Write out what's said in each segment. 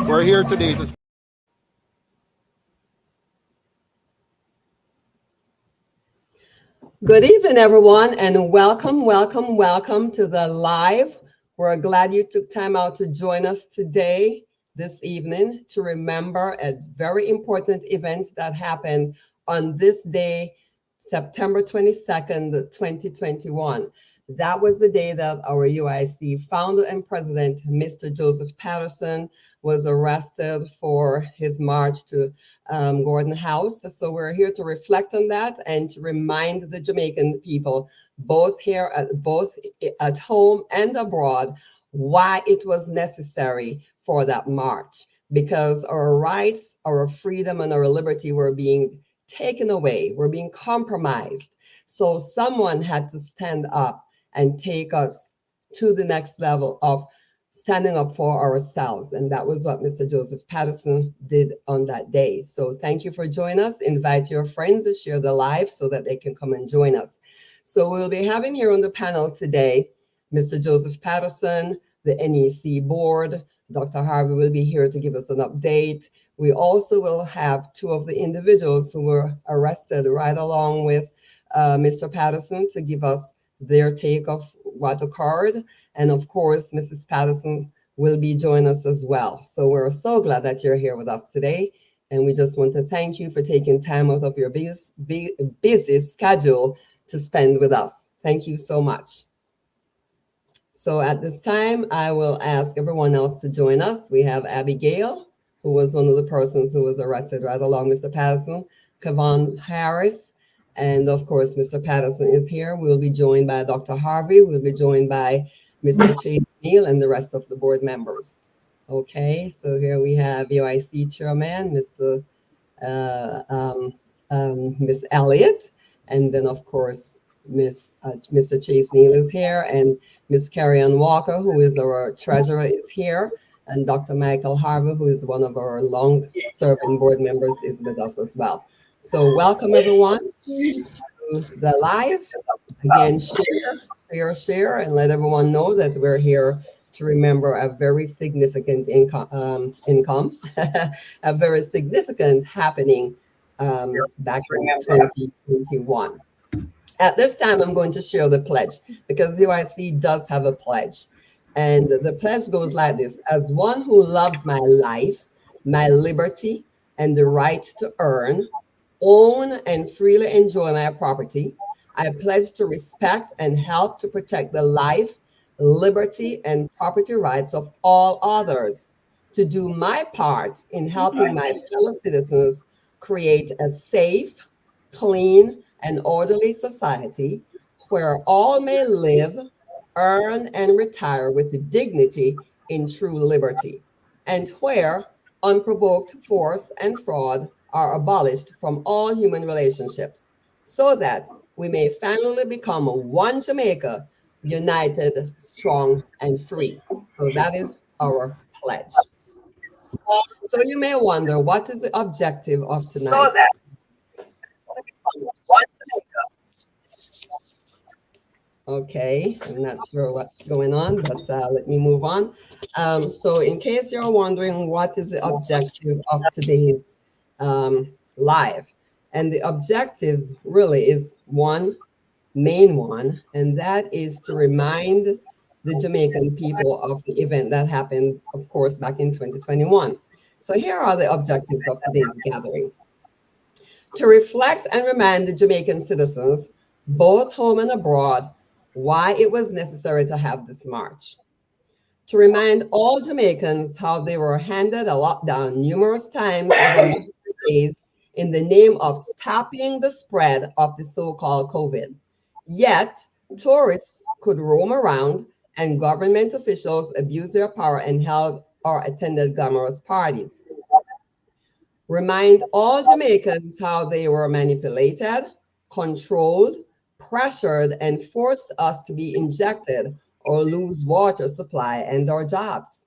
We're here today to Good evening, everyone, and welcome to the live. We're glad you took time out to join us today, this evening, to remember a very important event that happened on this day, September 22nd, 2021. That was the day that our UIC founder and president, Mr. Joseph Patterson, was arrested for his march to Gordon House. So we're here to reflect on that and to remind the Jamaican people, both at home and abroad, why it was necessary for that march. Because our rights, our freedom, and our liberty were being taken away, were being compromised. So someone had to stand up and take us to the next level of standing up for ourselves. And that was what Mr. Joseph Patterson did on that day. So thank you for joining us. Invite your friends to share the live so that they can come and join us. So we'll be having here on the panel today, Mr. Joseph Patterson, the NEC board. Dr. Harvey will be here to give us an update. We also will have two of the individuals who were arrested right along with Mr. Patterson to give us their take of what occurred. And of course, Mrs. Patterson will be joining us as well. So we're so glad that you're here with us today. And we just want to thank you for taking time out of your busy schedule to spend with us. Thank you so much. So at this time, I will ask everyone else to join us. We have Abigail, who was one of the persons who was arrested right along Mr. Patterson, Kevon Harris, and of course, Mr. Patterson is here. We'll be joined by Dr. Harvey. We'll be joined by Mr. Chase Neal and the rest of the board members. Okay, so here we have UIC Chairman, Miss Elliott, and then of course, Mr. Chase Neal is here, and Miss Carrie Ann Walker, who is our treasurer, is here, and Dr. Michael Harvey, who is one of our long-serving board members, is with us as well. So welcome everyone to the live. Again, share, and let everyone know that we're here to remember a very significant income, a very significant happening back in 2021. At this time, I'm going to share the pledge because UIC does have a pledge. And the pledge goes like this: as one who loves my life, my liberty, and the right to earn, own, and freely enjoy my property, I pledge to respect and help to protect the life, liberty, and property rights of all others, to do my part in helping my fellow citizens create a safe, clean, and orderly society where all may live, earn, and retire with dignity in true liberty, and where unprovoked force and fraud are abolished from all human relationships, so that we may finally become one Jamaica, united, strong, and free. So that is our pledge. So you may wonder, what is the objective of tonight? Okay, I'm not sure what's going on, but let me move on. So in case you're wondering what is the objective of today's live, and the objective really is one main one, and that is to remind the Jamaican people of the event that happened, of course, back in 2021. So here are the objectives of today's gathering: to reflect and remind the Jamaican citizens, both home and abroad, why it was necessary to have this march, to remind all Jamaicans how they were handed a lockdown numerous times over multiple days in the name of stopping the spread of the so called COVID. Yet, tourists could roam around and government officials abused their power and held or attended glamorous parties. Remind all Jamaicans how they were manipulated, controlled, pressured, and forced us to be injected or lose water supply and our jobs.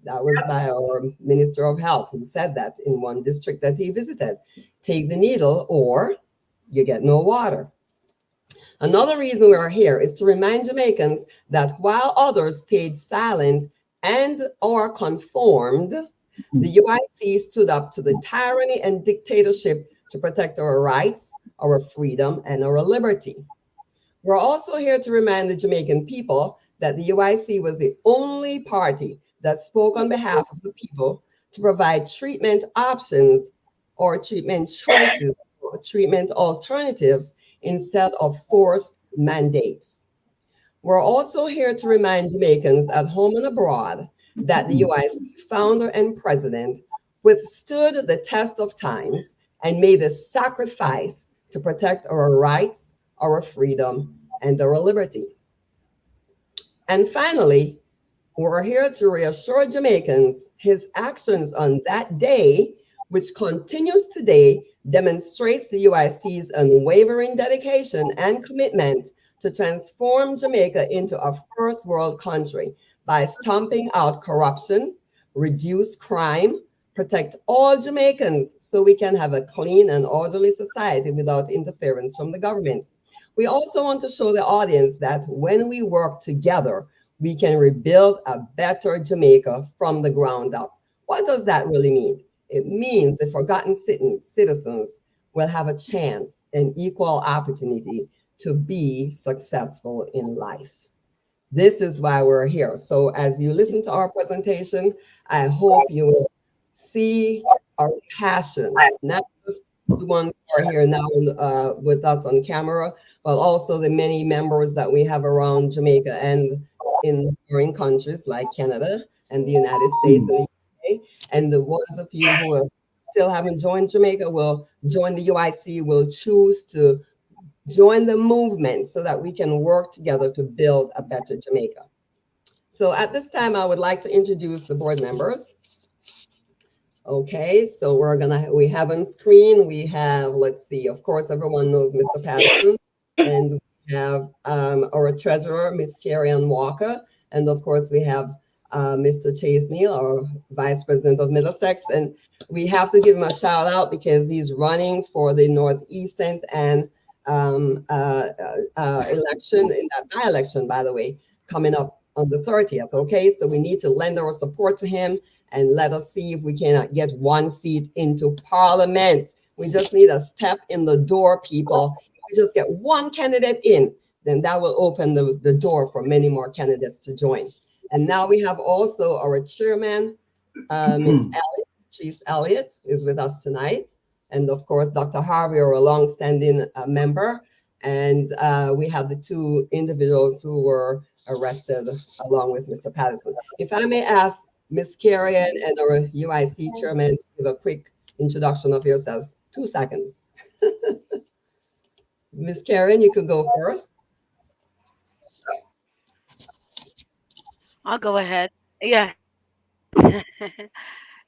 That was by our Minister of Health who said that in one district that he visited. Take the needle or you get no water. Another reason we are here is to remind Jamaicans that while others stayed silent and or conformed, the UIC stood up to the tyranny and dictatorship to protect our rights, our freedom, and our liberty. We're also here to remind the Jamaican people that the UIC was the only party that spoke on behalf of the people to provide treatment options or treatment choices or treatment alternatives instead of forced mandates. We're also here to remind Jamaicans at home and abroad that the UIC founder and president withstood the test of times and made a sacrifice to protect our rights, our freedom, and our liberty. And finally, we're here to reassure Jamaicans his actions on that day, which continues today, demonstrates the UIC's unwavering dedication and commitment to transform Jamaica into a first world country by stomping out corruption, reduce crime, protect all Jamaicans so we can have a clean and orderly society without interference from the government. We also want to show the audience that when we work together, we can rebuild a better Jamaica from the ground up. What does that really mean? It means the forgotten citizens will have a chance and equal opportunity to be successful in life. This is why we're here. So as you listen to our presentation, I hope you will see our passion, not just the ones who are here now with us on camera, but also the many members that we have around Jamaica and in foreign countries like Canada and the United States and the UK. And the ones of you who still haven't joined Jamaica will join the UIC, will choose to join the movement so that we can work together to build a better Jamaica. So at this time, I would like to introduce the board members. Okay, so we have on screen, we have, let's see, of course, everyone knows Mr. Patterson, and we have our treasurer, Miss Carrie Ann Walker, and of course, we have Mr. Chase Neal, our vice president of Middlesex, and we have to give him a shout out because he's running for the Northeastern and election, in that by-election, by the way, coming up on the 30th, okay? So we need to lend our support to him and let us see if we cannot get one seat into Parliament. We just need a step in the door, people. If we just get one candidate in, then that will open the door for many more candidates to join. And now we have also our chairman, Miss Patrice Elliott, is with us tonight. And of course, Dr. Harvey, our longstanding member. And we have the two individuals who were arrested along with Mr. Patterson. If I may ask Ms. Carrion and our UIC chairman to give a quick introduction of yourselves. 2 seconds. Ms. Carrion, you could go first. I'll go ahead. Yeah.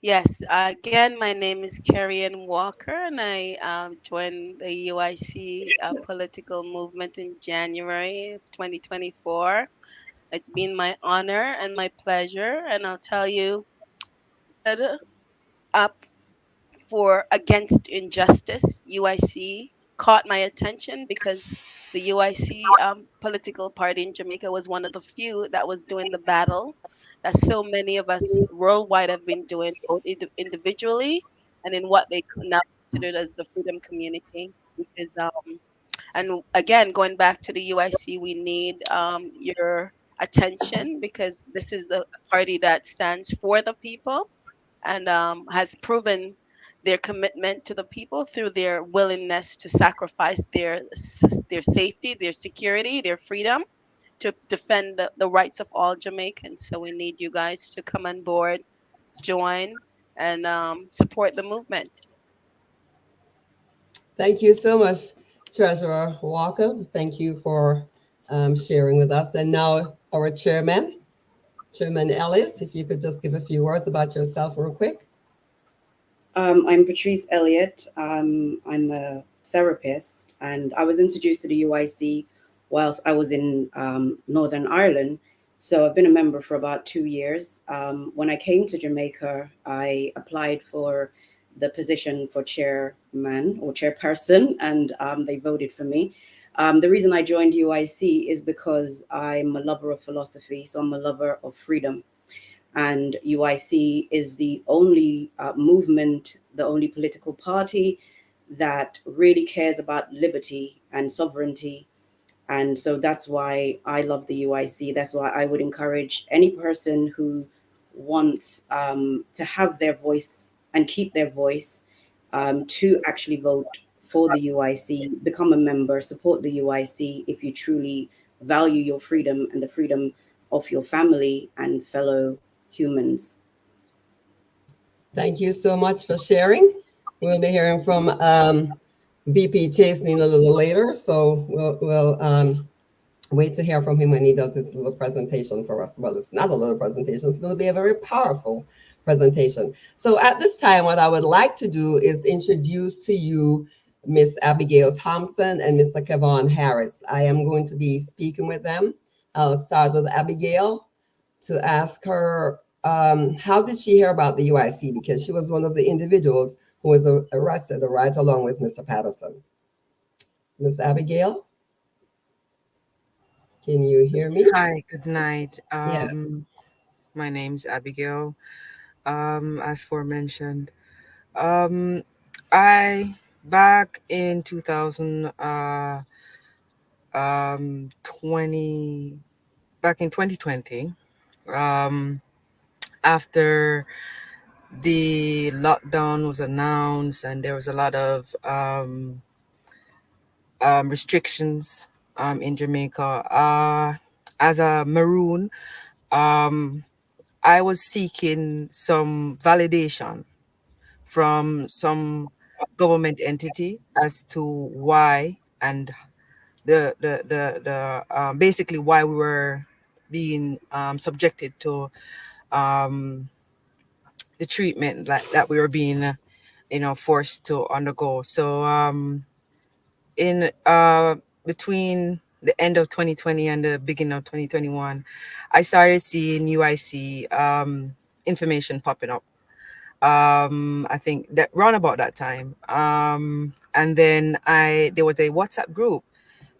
Yes. Again, my name is Carrie Ann Walker, and I joined the UIC political movement in January of 2024. It's been my honor and my pleasure, and I'll tell you, stood up for against injustice. UIC caught my attention because the UIC political party in Jamaica was one of the few that was doing the battle that so many of us worldwide have been doing, both individually and in what they now considered as the freedom community. Because and again, going back to the UIC, we need your attention because this is the party that stands for the people and has proven their commitment to the people through their willingness to sacrifice their safety, their security, their freedom to defend the rights of all Jamaicans. So we need you guys to come on board, join, and support the movement. Thank you so much, Treasurer Walker. Thank you for sharing with us. And now, our chairman, Chairman Elliott, if you could just give a few words about yourself, real quick. I'm Patrice Elliott. I'm a therapist, and I was introduced to the UIC whilst I was in Northern Ireland. So I've been a member for about 2 years. When I came to Jamaica, I applied for the position for chairman or chairperson, and they voted for me. The reason I joined UIC is because I'm a lover of philosophy, so I'm a lover of freedom. And UIC is the only movement, the only political party that really cares about liberty and sovereignty. And so that's why I love the UIC. That's why I would encourage any person who wants to have their voice and keep their voice to actually vote for the UIC, become a member, support the UIC if you truly value your freedom and the freedom of your family and fellow humans. Thank you so much for sharing. We'll be hearing from VP Chastening a little later, so we'll wait to hear from him when he does this little presentation for us. Well, it's not a little presentation, it's going to be a very powerful presentation. So at this time, what I would like to do is introduce to you Miss Abigail Thompson and Mr. Kevon Harris. I am going to be speaking with them. I'll start with Abigail to ask her how did she hear about the UIC, because she was one of the individuals who was arrested right along with Mr. Patterson. Miss Abigail, can you hear me? Hi, good night. Yeah. My name's Abigail. As forementioned, um, I back in 20 back in 2020, um, after the lockdown was announced and there was a lot of restrictions in Jamaica. As a Maroon, um, I was seeking some validation from some government entity as to why and the basically why we were being subjected to um, the treatment that we were being forced to undergo. So in between the end of 2020 and the beginning of 2021, I started seeing UIC information popping up. I think that round about that time. And then there was a WhatsApp group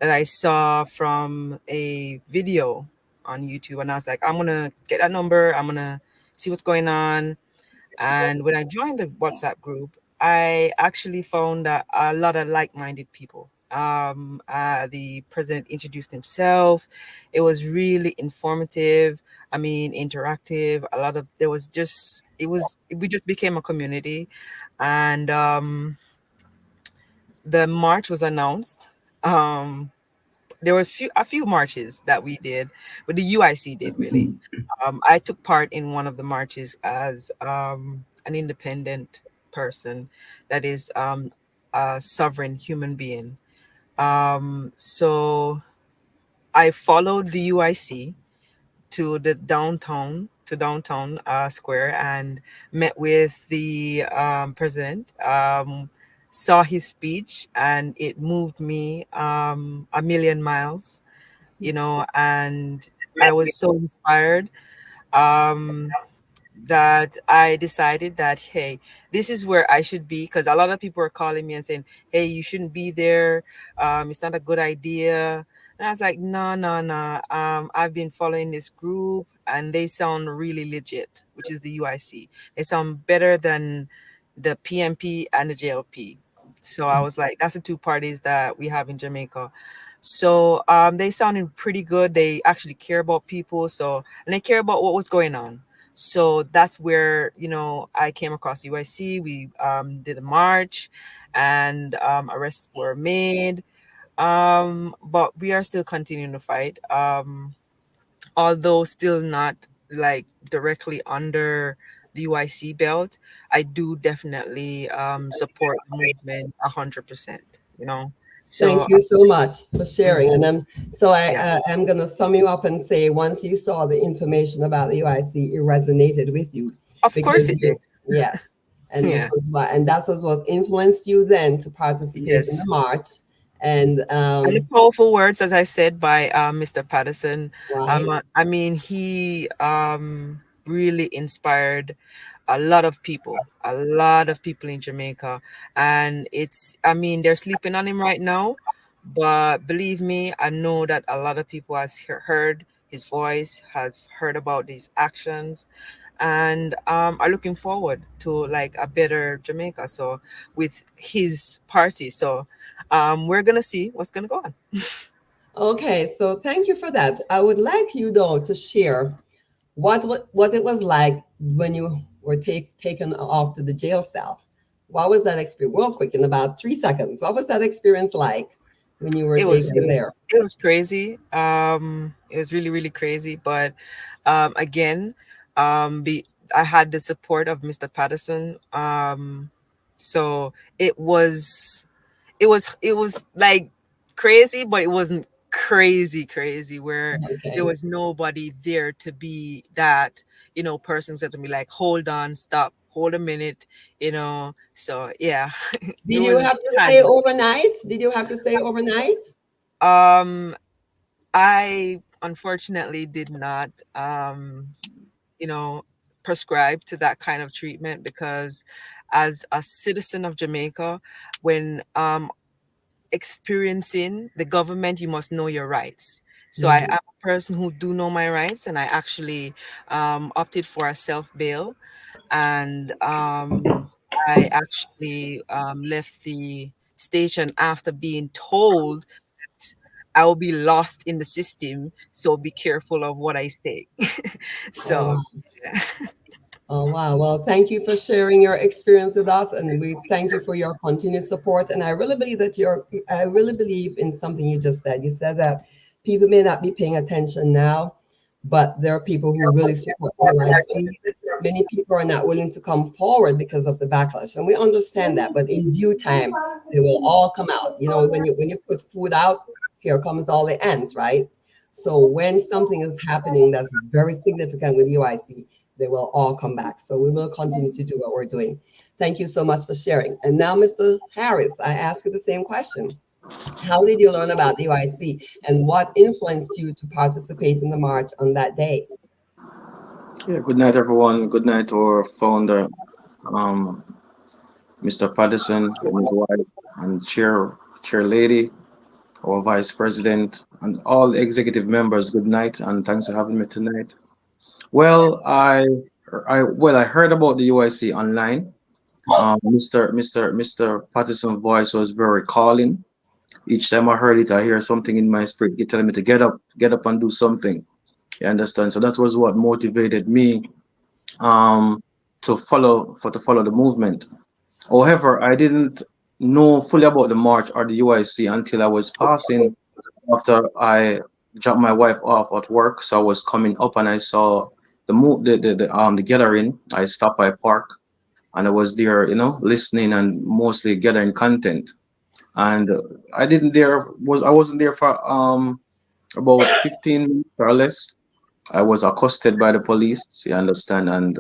that I saw from a video on YouTube, and I was like, I'm gonna get that number. I'm gonna see what's going on. And when I joined the WhatsApp group, I actually found that a lot of like-minded people. The president introduced himself. It was really informative. I mean, interactive. A lot of there was just it was we just became a community, and the march was announced. Um, there were a few marches that we did, but the UIC did really. I took part in one of the marches as an independent person, that is a sovereign human being. So I followed the UIC to downtown square and met with the president. Saw his speech and it moved me a million miles, and I was so inspired um, that I decided that, hey, this is where I should be, because a lot of people are calling me and saying, hey, you shouldn't be there. It's not a good idea. And I was like, no, no, no. I've been following this group and they sound really legit, which is the UIC. They sound better than the PMP and the JLP. So I was like, that's the two parties that we have in Jamaica. So they sounded pretty good. They actually care about people. And they care about what was going on. So that's where, I came across UIC. We did a march and arrests were made. But we are still continuing to fight. Although still not like directly under the UIC belt, I do definitely support the movement 100%. You know, Thank so you so much for mhm, sharing. And so I yeah, am going to sum you up and say, once you saw the information about the UIC, it resonated with you of course because it did. you, yes, and this Yeah, was what, and that's what influenced you then to participate in the yes. march. And And the powerful words, as I said, by Mr. Patterson. right, I mean, he really inspired a lot of people in Jamaica. And I mean, they're sleeping on him right now. But believe me, I know that a lot of people has heard his voice, have heard about these actions, and are looking forward to like a better Jamaica. So with his party, so we're gonna see what's gonna go on. okay, so thank you for that. I would like you though to share what it was like when you were taken off to the jail cell. What was that experience? Real quick, in about 3 seconds. What was that experience like when you were taken there? It was crazy. It was really really crazy. But again, be I had the support of Mr. Patterson. So it was like crazy, but it wasn't crazy where there Okay. was nobody there to be that, persons that to be like, hold on, stop, hold a minute, so yeah. It Did you was have to stay handled. overnight? Did you have to stay overnight? um I unfortunately did not you know prescribe to that kind of treatment, because as a citizen of Jamaica, when experiencing the government, you must know your rights. So I Mhm. am a person who do know my rights, and I actually opted for a self bail, and I actually left the station after being told that I will be lost in the system. So be careful of what I say. Oh, So wow. Oh, wow. Well, thank you for sharing your experience with us, and we thank you for your continued support. And I really believe in something you just said. You said that people may not be paying attention now, but there are people who really support the UIC. Many people are not willing to come forward because of the backlash, and we understand that. But in due time, they will all come out. You know, when you put food out, here comes all the ants, right? So when something is happening that's very significant with UIC, they will all come back. So we will continue to do what we're doing. Thank you so much for sharing. And now, Mr. Harris, I ask you the same question. How did you learn about the UIC and what influenced you to participate in the march on that day? Yeah, good night, everyone. Good night to our founder, um, Mr. Patterson and his wife, and chair lady, our vice president, and all executive members. Good night, and thanks for having me tonight. Well, I heard about the UIC online. Mr. Patterson's voice was very calling. Each time I heard it, I hear something in my spirit telling me to get up and do something. You understand? So that was what motivated me um, to follow the movement. However, I didn't know fully about the march or the UIC until I was passing after I dropped my wife off at work. So I was coming up and I saw the gathering. I stopped by park and I was there, listening and mostly gathering content. And I wasn't there for about 15 minutes or less. I was accosted by the police, you understand, and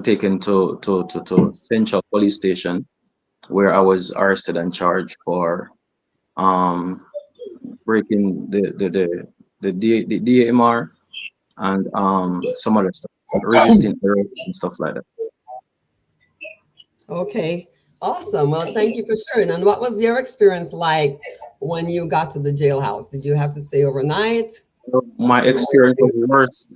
taken to Central Police Station, where I was arrested and charged for um, breaking the DMR and some other stuff, resisting arrest and stuff like that. Okay, awesome. Well, thank you for sharing. And what was your experience like when you got to the jailhouse? Did you have to stay overnight? So my experience was worse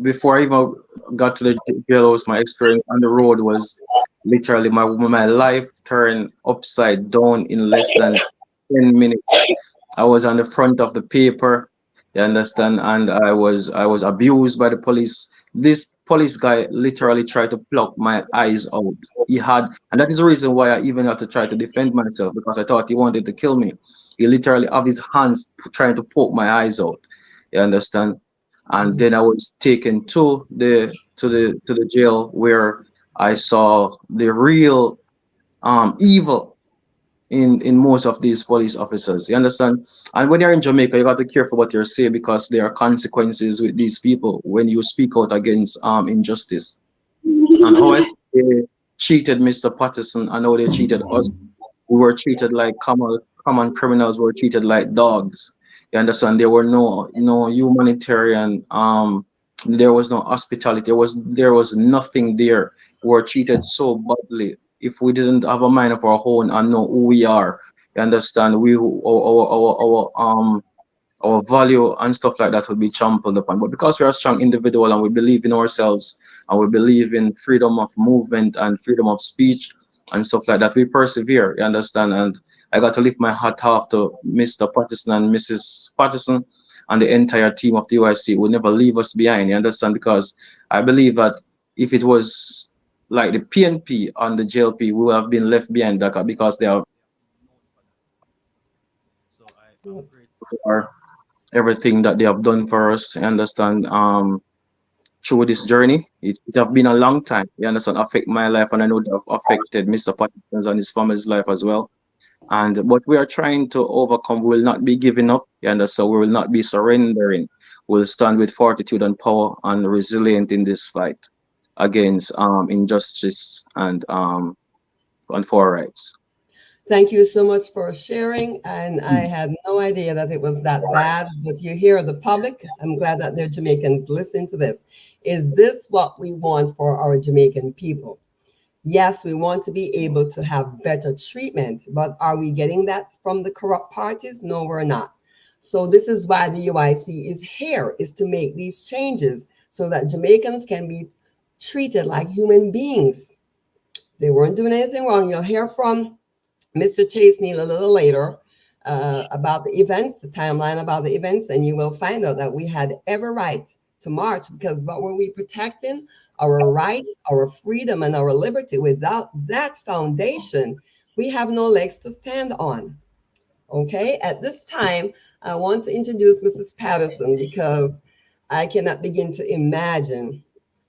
before I even got to the jailhouse. My experience on the road was literally my life turned upside down in less than 10 minutes. I was on the front of the paper, you understand, and I was abused by the police. This police guy literally tried to pluck my eyes out. He had, and that is the reason why I even had to try to defend myself, because I thought he wanted to kill me. He literally have his hands trying to poke my eyes out. You understand? And then I was taken to the jail where I saw the real evil in most of these police officers. You understand? And when you're in Jamaica, you got to be careful what you say, because there are consequences with these people when you speak out against injustice. And how I see they cheated Mr. Patterson and how they cheated us. We were treated like common criminals, were treated like dogs. You understand? There were no humanitarian there was no hospitality. There was nothing there. We were treated so badly. If we didn't have a mind of our own and know who we are, you understand, our value and stuff like that would be trampled upon. But because we are a strong individual and we believe in ourselves and we believe in freedom of movement and freedom of speech and stuff like that, we persevere. You understand? And I got to lift my hat off to Mr. Patterson and Mrs. Patterson and the entire team of the UIC will never leave us behind. You understand? Because I believe that if it was like the PNP and the JLP, we would have been left behind, Dhaka, because they are known for that. So I'm grateful for everything that they have done for us. You understand? Through this journey, it have been a long time. You understand? Affect my life, and I know they have affected Mr. Patterson's and his family's life as well. And what we are trying to overcome, we will not be giving up. You understand? We will not be surrendering. We'll stand with fortitude and power and resilient in this fight against injustice and for rights. Thank you so much for sharing. And I had no idea that it was that bad, but you hear the public. I'm glad that they're Jamaicans. Listen to this. Is this what we want for our Jamaican people? Yes, we want to be able to have better treatment, but are we getting that from the corrupt parties? No, we're not. So this is why the UIC is here, is to make these changes so that Jamaicans can be treated like human beings. They weren't doing anything wrong. You'll hear from Mr. Chase Neal a little later about the events, the timeline about the events, and you will find out that we had every right to march, because what were we protecting? Our rights, our freedom, and our liberty. Without that foundation, we have no legs to stand on. Okay, at this time, I want to introduce Mrs. Patterson, because I cannot begin to imagine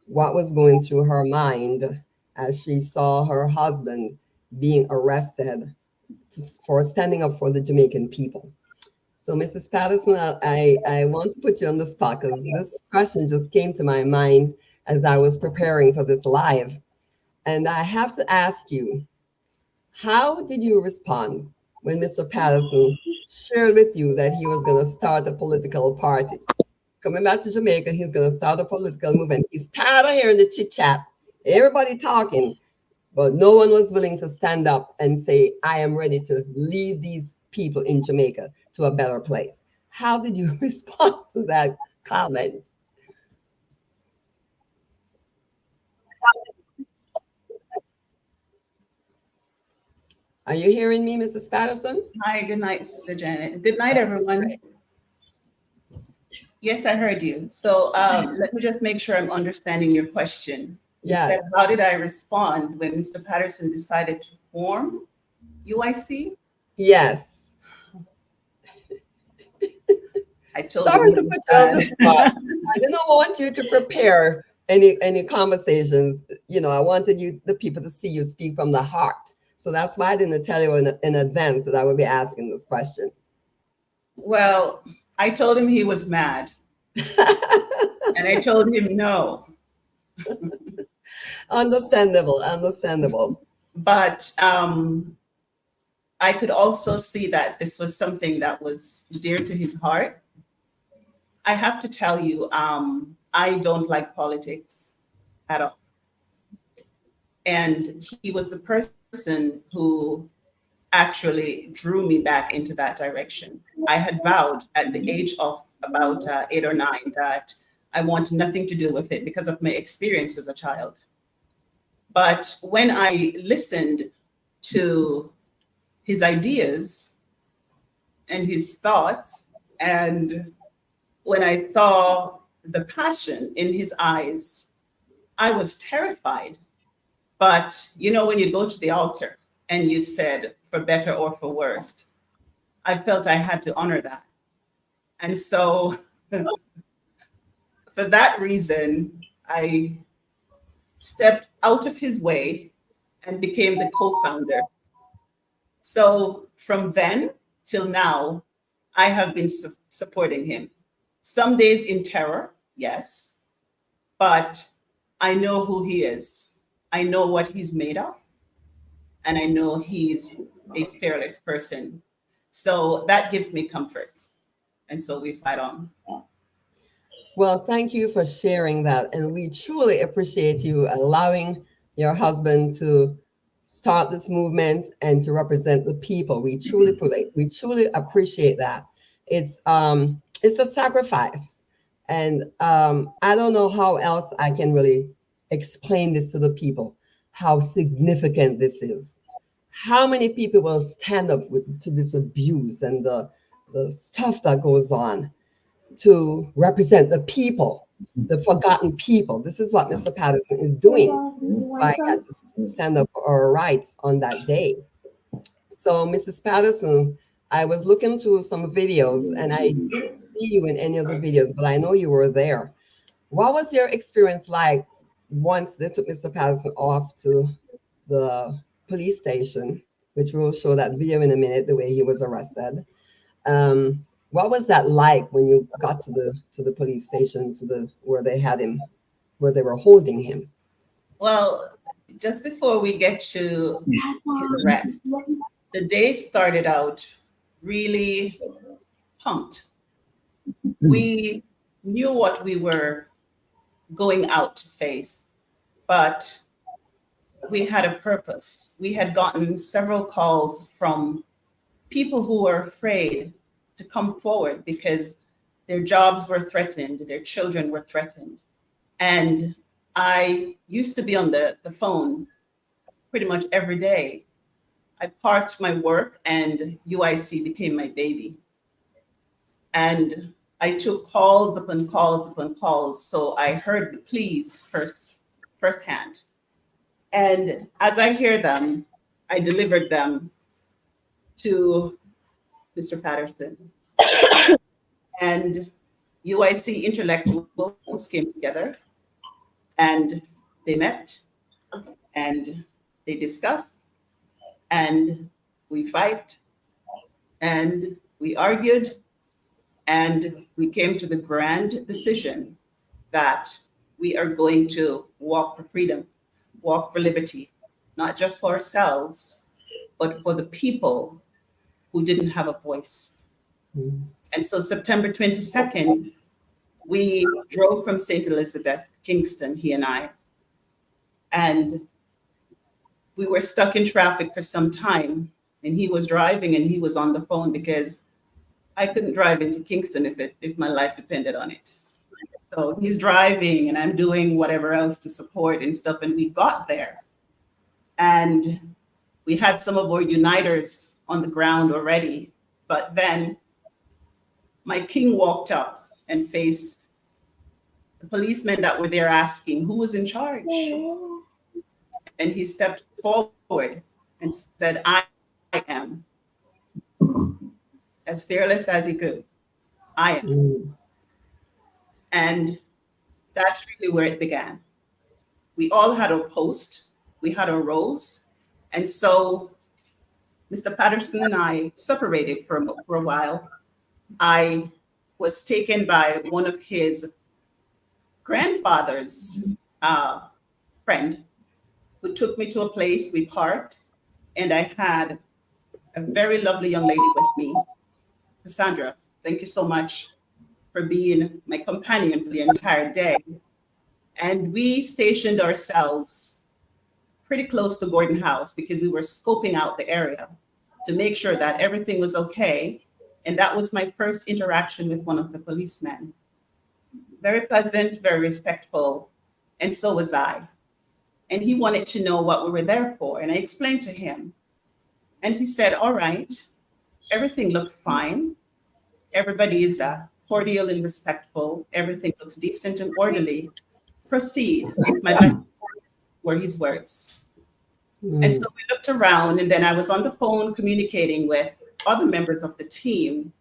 what was going through her mind as she saw her husband being arrested for standing up for the Jamaican people. So, Mrs. Patterson, I want to put you on the spot, because this question just came to my mind as I was preparing for this live. And I have to ask you, how did you respond when Mr. Patterson shared with you that he was going to start a political party? Coming back to Jamaica, he's going to start a political movement. He's tired of hearing the chit chat, everybody talking, but no one was willing to stand up and say, I am ready to lead these people in Jamaica to a better place. How did you respond to that comment? Are you hearing me, Mrs. Patterson? Hi, good night, Sister Janet. Good night, everyone. Yes, I heard you. So let me just make sure I'm understanding your question. You Yes. said, how did I respond when Mr. Patterson decided to form UIC? Yes. I told Sorry you. to put you on the spot. I didn't want you to prepare any conversations. You know, I wanted the people to see you speak from the heart. So that's why I didn't tell you in advance that I would be asking this question. Well, I told him he was mad. And I told him no. Understandable. But I could also see that this was something that was dear to his heart. I have to tell you, I don't like politics at all. And he was the person who actually drew me back into that direction. I had vowed at the age of about 8 or 9 that I want nothing to do with it because of my experience as a child. But when I listened to his ideas and his thoughts, and when I saw the passion in his eyes, I was terrified. But you know, when you go to the altar and you said, for better or for worse, I felt I had to honor that. And so, for that reason, I stepped out of his way and became the co founder. So, from then till now, I have been supporting him. Some days in terror, yes, but I know who he is. I know what he's made of, and I know he's a fearless person. So that gives me comfort. And so we fight on. Well, thank you for sharing that. And we truly appreciate you allowing your husband to start this movement and to represent the people. We truly appreciate that. It's a sacrifice. And I don't know how else I can really explain this to the people, how significant this is. How many people will stand up to this abuse and the stuff that goes on to represent the people, the forgotten people? This is what Mr. Patterson is doing. That's why I had to stand up for our rights on that day. So, Mrs. Patterson, I was looking through some videos and I didn't see you in any of the videos, but I know you were there. What was your experience like once they took Mr. Patterson off to the police station, which we'll show that video in a minute, the way he was arrested? What was that like when you got to the police station, where they had him, where they were holding him? Well, just before we get to his arrest, the day started out really pumped. We knew what we were going out to face, but we had a purpose. We had gotten several calls from people who were afraid to come forward because their jobs were threatened, their children were threatened. And I used to be on the phone pretty much every day. I parked my work and UIC became my baby. And I took calls upon calls upon calls. So I heard the pleas firsthand. And as I hear them, I delivered them to Mr. Patterson. And UIC intellectuals came together and they met and they discussed and we fight and we argued and we came to the grand decision that we are going to walk for freedom, walk for liberty, not just for ourselves, but for the people who didn't have a voice. Mm. And so September 22nd, we drove from St. Elizabeth, Kingston, he and I, and we were stuck in traffic for some time. And he was driving and he was on the phone because I couldn't drive into Kingston if my life depended on it. So he's driving and I'm doing whatever else to support and stuff. And we got there and we had some of our uniters on the ground already. But then my king walked up and faced the policemen that were there asking who was in charge. And he stepped forward and said, I am. As fearless as he could. I am. And that's really where it began. We all had our post, we had our roles. And so Mr. Patterson and I separated for a while. I was taken by one of his grandfather's friend who took me to a place, we parked, and I had a very lovely young lady with me, Cassandra. Thank you so much for being my companion for the entire day. And we stationed ourselves pretty close to Gordon House because we were scoping out the area to make sure that everything was okay. And that was my first interaction with one of the policemen. Very pleasant, very respectful, and so was I. And he wanted to know what we were there for. And I explained to him. And he said, all right, everything looks fine. Everybody is cordial and respectful. Everything looks decent and orderly. Proceed with my blessing, were his words. And so we looked around, and then I was on the phone communicating with other members of the team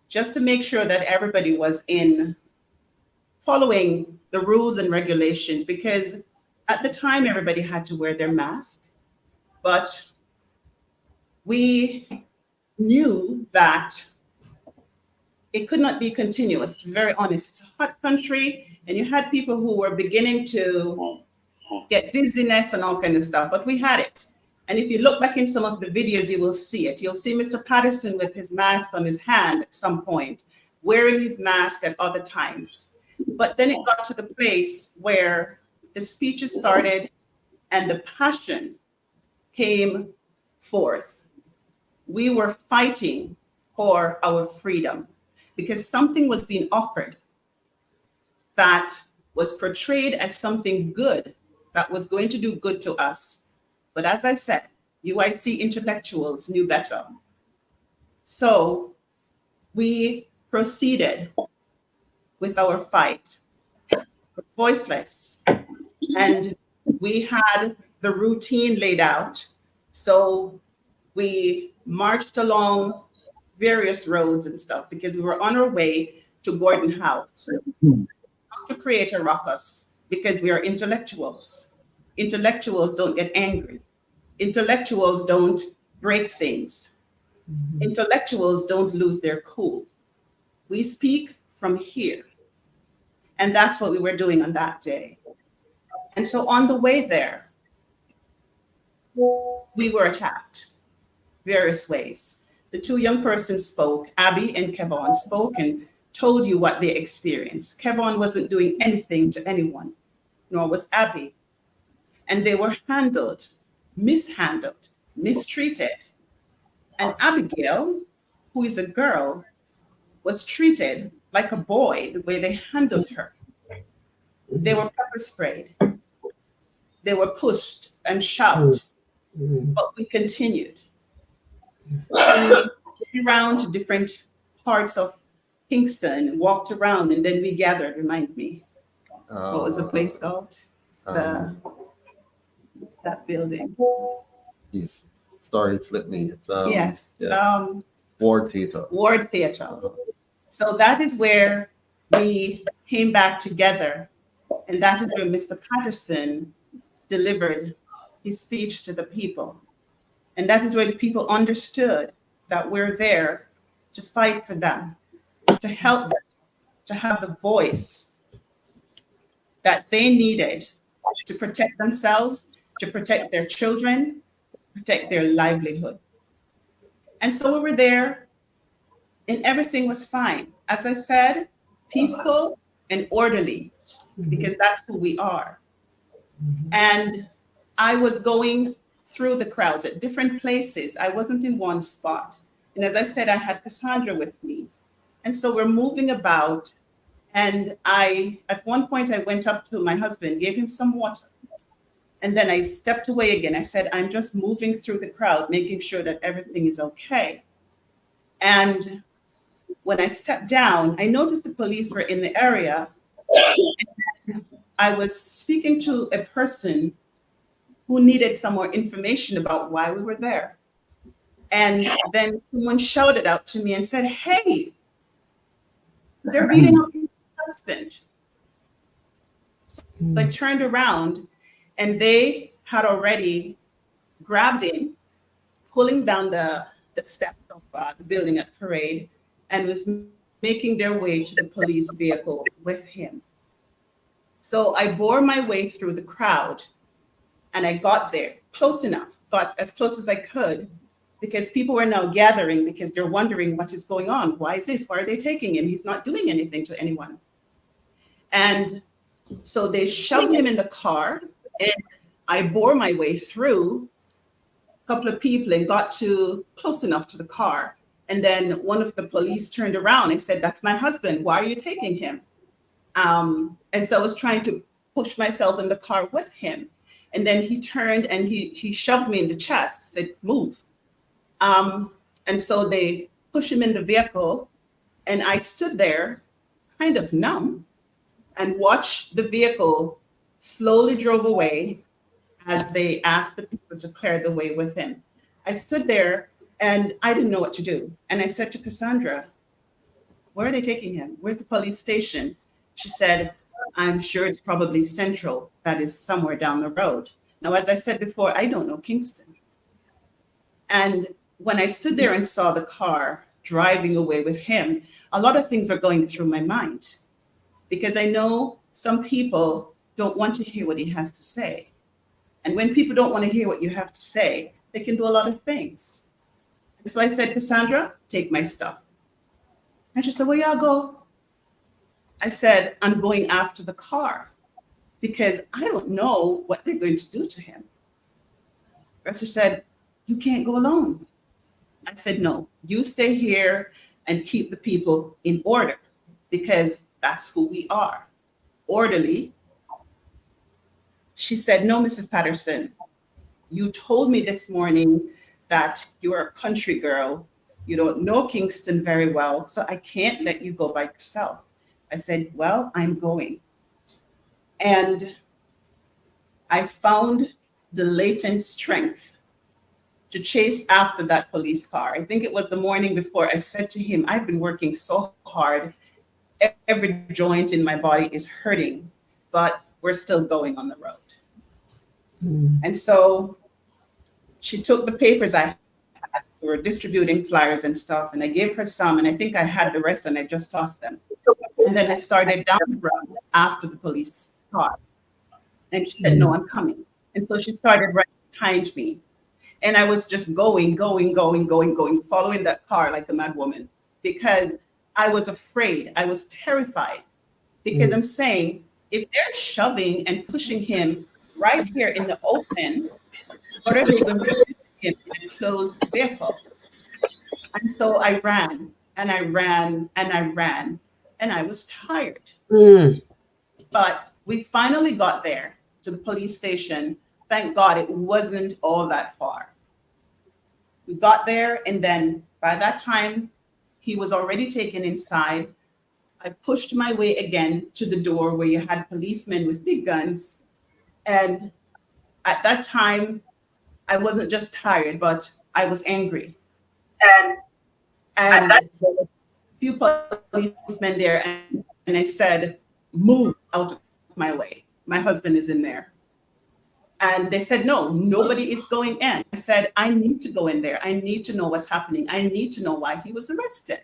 just to make sure that everybody was in following the rules and regulations, because at the time everybody had to wear their mask. But we knew that it could not be continuous, to be very honest. It's a hot country, and you had people who were beginning to get dizziness and all kind of stuff, but we had it. And if you look back in some of the videos, you will see it. You'll see Mr. Patterson with his mask on his hand at some point, wearing his mask at other times. But then it got to the place where the speeches started and the passion came forth. We were fighting for our freedom because something was being offered that was portrayed as something good that was going to do good to us. But as I said, UIC intellectuals knew better. So we proceeded with our fight, voiceless. And we had the routine laid out. So we marched along various roads and stuff because we were on our way to Gordon House, not to create a ruckus, because we are intellectuals. Intellectuals don't get angry. Intellectuals don't break things. Intellectuals don't lose their cool. We speak from here. And that's what we were doing on that day. And so on the way there, we were attacked various ways. The two young persons spoke, Abby and Kevon spoke and told you what they experienced. Kevon wasn't doing anything to anyone, nor was Abby. And they were mishandled, mistreated. And Abigail, who is a girl, was treated like a boy the way they handled her. They were pepper sprayed. They were pushed and shoved, but we continued. We went around to different parts of Kingston, walked around, and then we gathered. Remind me, what was the place called? That building. Yes, sorry, it slipped me. It's Yes. yeah. Ward Theater. Ward Theater. So that is where we came back together, and that is where Mr. Patterson delivered his speech to the people. And that is where the people understood that we're there to fight for them, to help them, to have the voice that they needed to protect themselves, to protect their children, protect their livelihood. And so we were there, and everything was fine. As I said, peaceful and orderly, because that's who we are. And I was going through the crowds at different places. I wasn't in one spot. And as I said, I had Cassandra with me. And so we're moving about. And at one point, I went up to my husband, gave him some water. And then I stepped away again. I said, I'm just moving through the crowd, making sure that everything is okay. And when I stepped down, I noticed the police were in the area. And I was speaking to a person who needed some more information about why we were there. And then someone shouted out to me and said, hey, they're beating up your husband. So I turned around, and they had already grabbed him, pulling down the steps of the building at Parade, and was making their way to the police vehicle with him. So I bore my way through the crowd, and I got there close enough, got as close as I could, because people were now gathering because they're wondering what is going on. Why is this? Why are they taking him? He's not doing anything to anyone. And so they shoved him in the car, and I bore my way through a couple of people and got to close enough to the car. And then one of the police turned around and said, that's my husband. Why are you taking him? And so I was trying to push myself in the car with him. And then he turned and he shoved me in the chest, said, move. And so they pushed him in the vehicle, and I stood there kind of numb and watched the vehicle slowly drove away as they asked the people to clear the way with him. I stood there and I didn't know what to do. And I said to Cassandra, where are they taking him? Where's the police station? She said, I'm sure it's probably Central, that is somewhere down the road. Now, as I said before, I don't know Kingston. And when I stood there and saw the car driving away with him, a lot of things were going through my mind because I know some people don't want to hear what he has to say. And when people don't want to hear what you have to say, they can do a lot of things. And so I said, Cassandra, take my stuff. And she said, where y'all go? I said, I'm going after the car because I don't know what they're going to do to him. And she said, you can't go alone. I said, no, you stay here and keep the people in order because that's who we are, orderly. She said, no, Mrs. Patterson, you told me this morning that you're a country girl. You don't know Kingston very well, so I can't let you go by yourself. I said, well, I'm going. And I found the latent strength to chase after that police car. I think it was the morning before I said to him, I've been working so hard. Every joint in my body is hurting, but we're still going on the road. And so she took the papers I had. So we're distributing flyers and stuff. And I gave her some, and I think I had the rest, and I just tossed them. And then I started down the road after the police car. And she said, no, I'm coming. And so she started right behind me. And I was just going, following that car like a mad woman because I was afraid. I was terrified because I'm saying, if they're shoving and pushing him right here in the open, what are they going to do to him in a closed vehicle? And so I ran and I ran and I ran and I was tired. But we finally got there to the police station. Thank God it wasn't all that far. We got there, and then by that time, he was already taken inside. I pushed my way again to the door where you had policemen with big guns. And at that time, I wasn't just tired, but I was angry. And there were a few policemen there, and I said, move out of my way. My husband is in there. And they said, no, nobody is going in. I said, I need to go in there. I need to know what's happening. I need to know why he was arrested.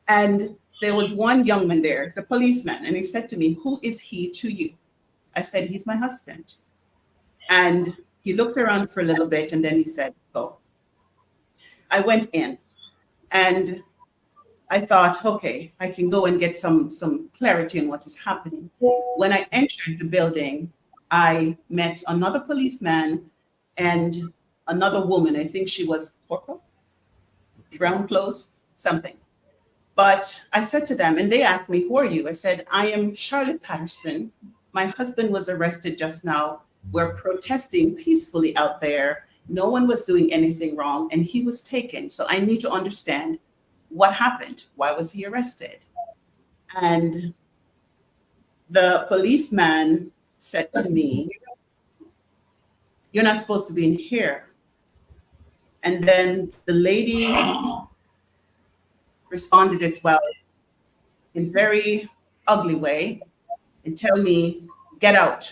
And there was one young man there, it's a policeman, and he said to me, who is he to you? I said, he's my husband. And he looked around for a little bit, and then he said, go. I went in, and I thought, okay, I can go and get some clarity on what is happening. When I entered the building, I met another policeman and another woman. I think she was corporal, brown clothes, something. But I said to them, and they asked me, who are you? I said, I am Charlotte Patterson. My husband was arrested just now. We're protesting peacefully out there. No one was doing anything wrong, and he was taken. So I need to understand what happened. Why was he arrested? And the policeman said to me, you're not supposed to be in here. And then the lady responded as well in very ugly way and tell me, get out,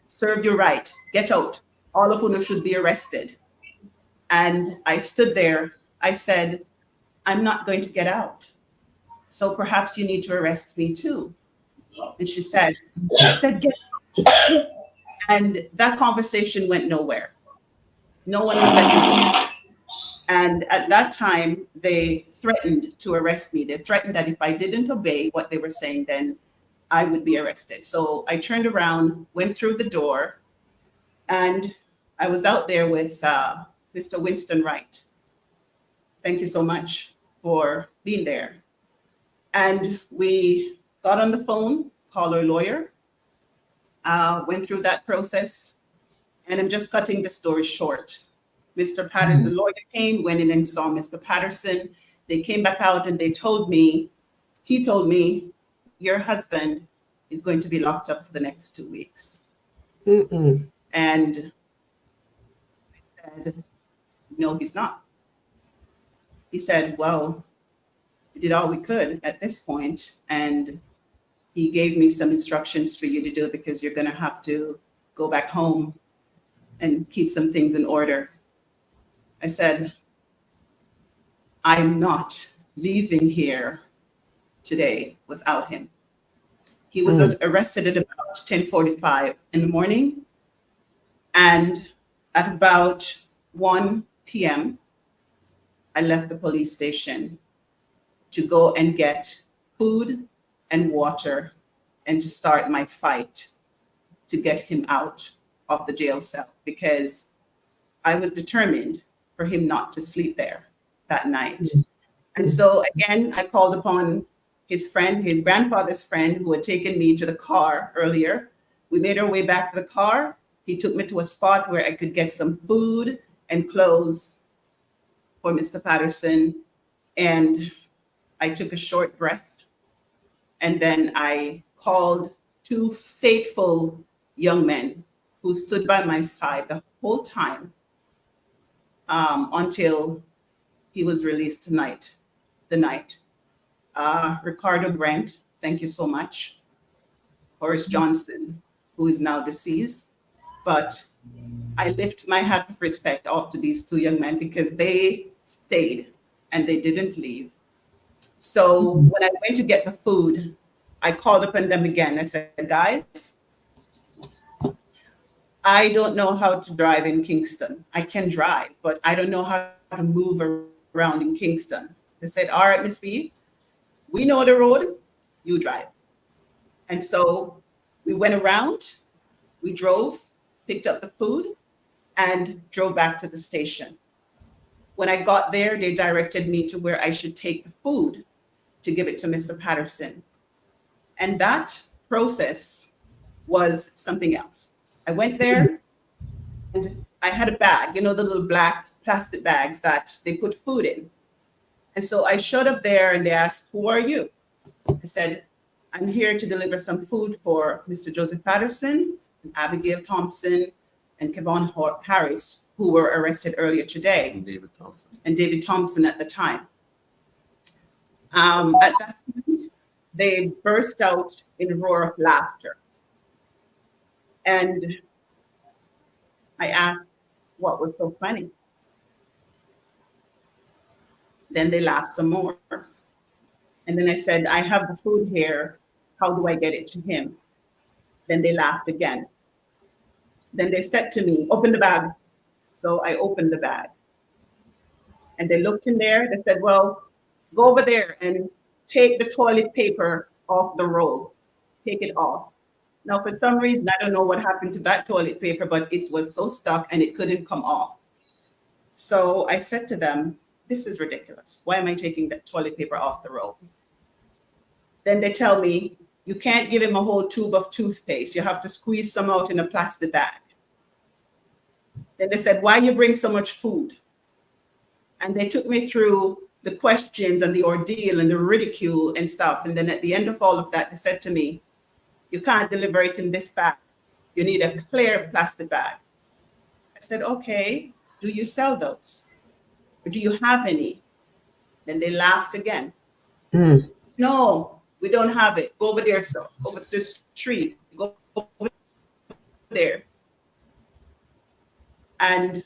serve your right, get out. All of you should be arrested. And I stood there. I said, I'm not going to get out. So perhaps you need to arrest me too. And she said, I said, get out. And that conversation went nowhere. No one would let me go. And at that time, they threatened to arrest me. They threatened that if I didn't obey what they were saying, then I would be arrested. So I turned around, went through the door, and I was out there with Mr. Winston Wright. Thank you so much for being there. And we got on the phone, called our lawyer, went through that process, and I'm just cutting the story short. Mr. Patterson, the lawyer came, went in and saw Mr. Patterson. They came back out and he told me, your husband is going to be locked up for the next 2 weeks. Mm-mm. And I said, no, he's not. He said, well, we did all we could at this point, and he gave me some instructions for you to do because you're going to have to go back home and keep some things in order. I said, I'm not leaving here today without him. He was Mm. arrested at about 10:45 in the morning, and at about 1 p.m., I left the police station to go and get food and water and to start my fight to get him out of the jail cell because I was determined for him not to sleep there that night. And so again, I called upon his friend, his grandfather's friend, who had taken me to the car earlier. We made our way back to the car. He took me to a spot where I could get some food and clothes for Mr. Patterson. And I took a short breath. And then I called two faithful young men who stood by my side the whole time until he was released tonight, the night. Ricardo Grant, thank you so much. Horace Johnson, who is now deceased. But I lift my hat of respect off to these two young men because they stayed and they didn't leave. So when I went to get the food, I called upon them again. I said, guys, I don't know how to drive in Kingston. I can drive, but I don't know how to move around in Kingston. They said, all right, Miss B, we know the road, you drive. And so we went around, we drove, picked up the food, and drove back to the station. When I got there, they directed me to where I should take the food to give it to Mr. Patterson. And that process was something else. I went there and I had a bag, you know, the little black plastic bags that they put food in. And so I showed up there and they asked, who are you? I said, I'm here to deliver some food for Mr. Joseph Patterson, and Abigail Thompson, and Kevon Harris, who were arrested earlier today, And David Thompson. and David Thompson at the time. At that point, they burst out in a roar of laughter. And I asked what was so funny. Then they laughed some more. And then I said, I have the food here. How do I get it to him? Then they laughed again. Then they said to me, open the bag. So I opened the bag. And they looked in there. They said, well, go over there and take the toilet paper off the roll. Take it off. Now, for some reason, I don't know what happened to that toilet paper, but it was so stuck and it couldn't come off. So I said to them, this is ridiculous. Why am I taking the toilet paper off the roll? Then they tell me, you can't give him a whole tube of toothpaste. You have to squeeze some out in a plastic bag. Then they said, why you bring so much food? And they took me through the questions and the ordeal and the ridicule and stuff. And then at the end of all of that, they said to me, you can't deliver it in this bag. You need a clear plastic bag. I said, okay, do you sell those? Or do you have any? Then they laughed again. Mm. No, we don't have it. Go over there, sir. Over to the street. Go over there. And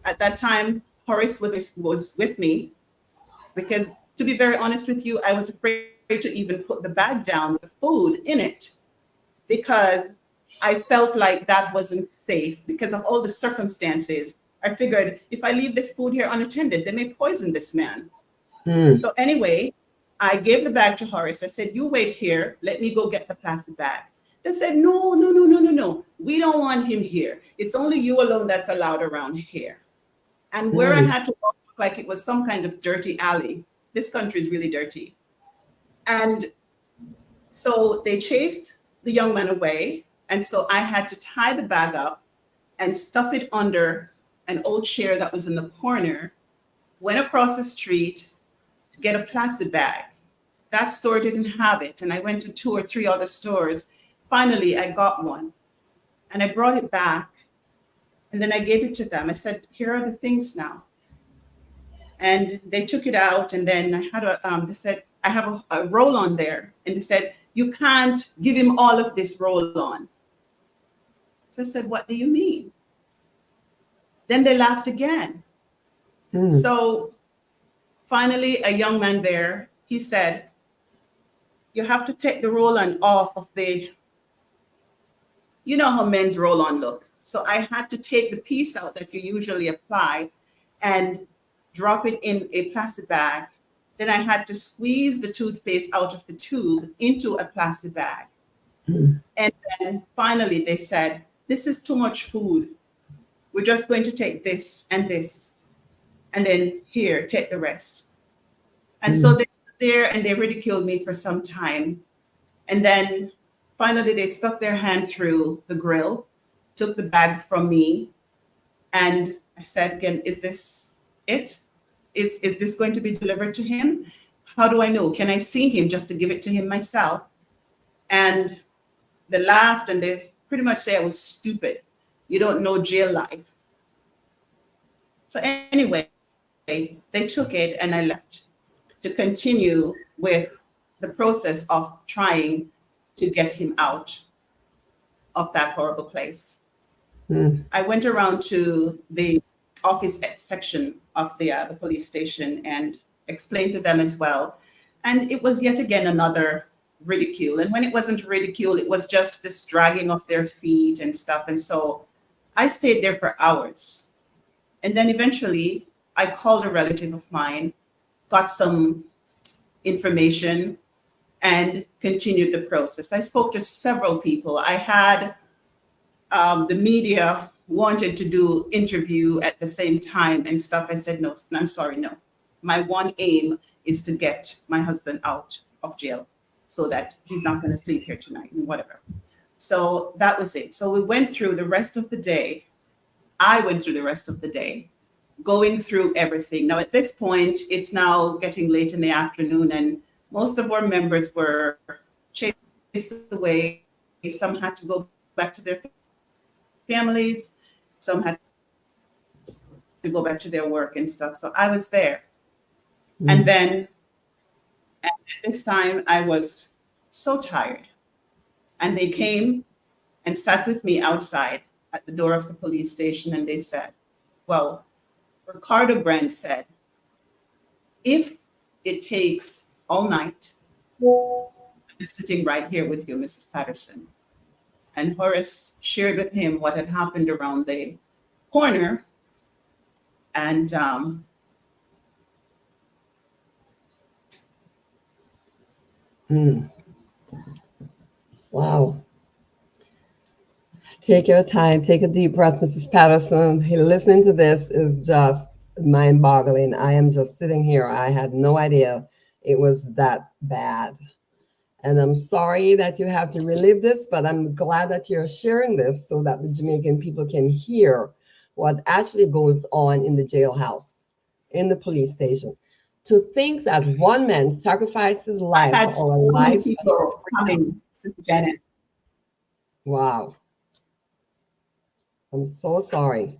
at that time, Horace was with me because, to be very honest with you, I was afraid to even put the bag down with the food in it because I felt like that wasn't safe because of all the circumstances. I figured if I leave this food here unattended, they may poison this man. Mm. So anyway, I gave the bag to Horace. I said, you wait here. Let me go get the plastic bag. They said, no. We don't want him here. It's only you alone that's allowed around here. And where I had to walk like it was some kind of dirty alley. This country is really dirty. And so they chased the young man away. And so I had to tie the bag up and stuff it under an old chair that was in the corner, went across the street to get a plastic bag. that store didn't have it. And I went to 2 or 3 other stores. Finally, I got one and I brought it back. And then I gave it to them. I said, here are the things now. And they took it out. And then I had they said, I have a roll on there. And they said, you can't give him all of this roll on. So I said, what do you mean? Then they laughed again. So finally, a young man there, he said, you have to take the roll-on off of the, you know how men's roll-on look. So I had to take the piece out that you usually apply and drop it in a plastic bag. Then I had to squeeze the toothpaste out of the tube into a plastic bag. And then finally they said, this is too much food. We're just going to take this and this. And then here, take the rest. And so they stood there and they ridiculed me for some time. And then finally they stuck their hand through the grill, took the bag from me. And I said again, is this it? Is this going to be delivered to him? How do I know? Can I see him just to give it to him myself? And they laughed and they pretty much say I was stupid. You don't know jail life. So anyway, they took it and I left to continue with the process of trying to get him out of that horrible place. I went around to the office section of the police station and explained to them as well. And it was yet again another ridicule. And when it wasn't ridicule, it was just this dragging of their feet and stuff. And so I stayed there for hours. And then eventually I called a relative of mine, got some information, and continued the process. I spoke to several people. I had the media wanted to do interview at the same time and stuff. I said, no, I'm sorry, no. My one aim is to get my husband out of jail so that he's not going to sleep here tonight and whatever. So that was it. So we went through the rest of the day. I went through the rest of the day going through everything. Now, at this point, it's now getting late in the afternoon, and most of our members were chased away. Some had to go back to their families. Some had to go back to their work and stuff. So I was there. And then at this time, I was so tired. And they came and sat with me outside at the door of the police station. And they said, well, Ricardo Brand said, if it takes all night, I'm sitting right here with you, Mrs. Patterson. And Horace shared with him what had happened around the corner. And Wow. Take your time, take a deep breath, Mrs. Patterson. Hey, listening to this is just mind boggling. I am just sitting here. I had no idea it was that bad. And I'm sorry that you have to relive this, but I'm glad that you're sharing this so that the Jamaican people can hear what actually goes on in the jailhouse, in the police station. To think that one man sacrificed his life I had for our so many life. people coming, Sister Janet. Wow. I'm so sorry.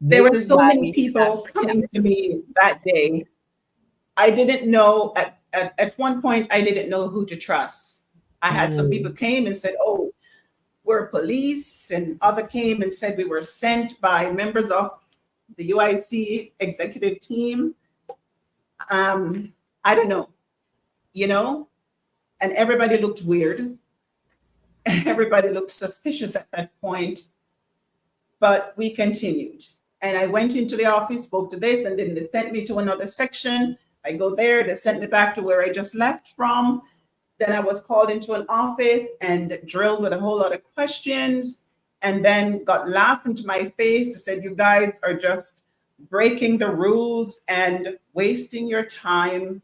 There were This is so why many we people have- coming to me that day. I didn't know, at one point, I didn't know who to trust. I had some people came and said, oh, we're police, and other came and said we were sent by members of the UIC executive team. I don't know, and everybody looked weird. Everybody looked suspicious at that point, but we continued. And I went into the office, spoke to this, and then they sent me to another section. I go there, they sent me back to where I just left from. Then I was called into an office and drilled with a whole lot of questions, and then got laughed into my face to say, you guys are just breaking the rules and wasting your time.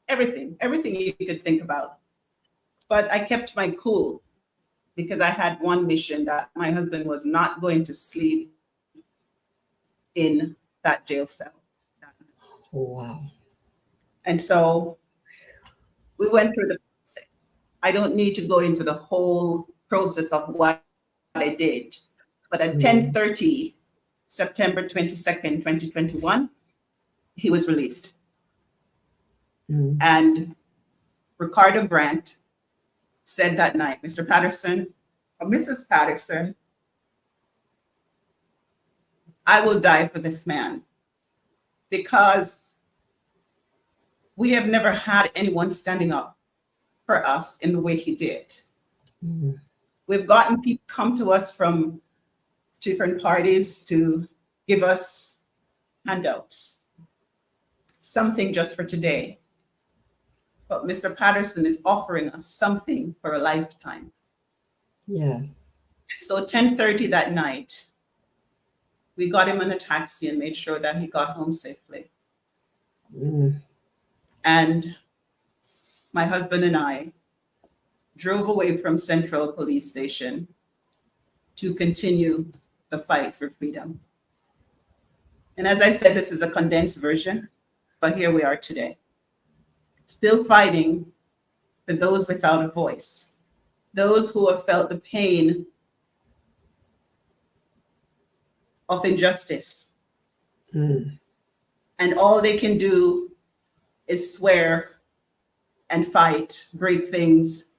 Everything you could think about. But I kept my cool because I had one mission, that my husband was not going to sleep in that jail cell. Oh, wow. And so We went through the process. I don't need to go into the whole process of what I did, but at Mm, 10:30, September 22nd, 2021, he was released. mm, And Ricardo Grant said that night, Mr. Patterson or Mrs. Patterson, I will die for this man because we have never had anyone standing up for us in the way he did. mm, We've gotten people come to us from different parties to give us handouts, something just for today. But Mr. Patterson is offering us something for a lifetime. yes. So 10:30 that night, we got him in a taxi and made sure that he got home safely. Mm, And my husband and I drove away from Central Police Station to continue the fight for freedom. And as I said, this is a condensed version, but here we are today, still fighting for those without a voice, those who have felt the pain of injustice. mm, And all they can do is swear and fight, break things,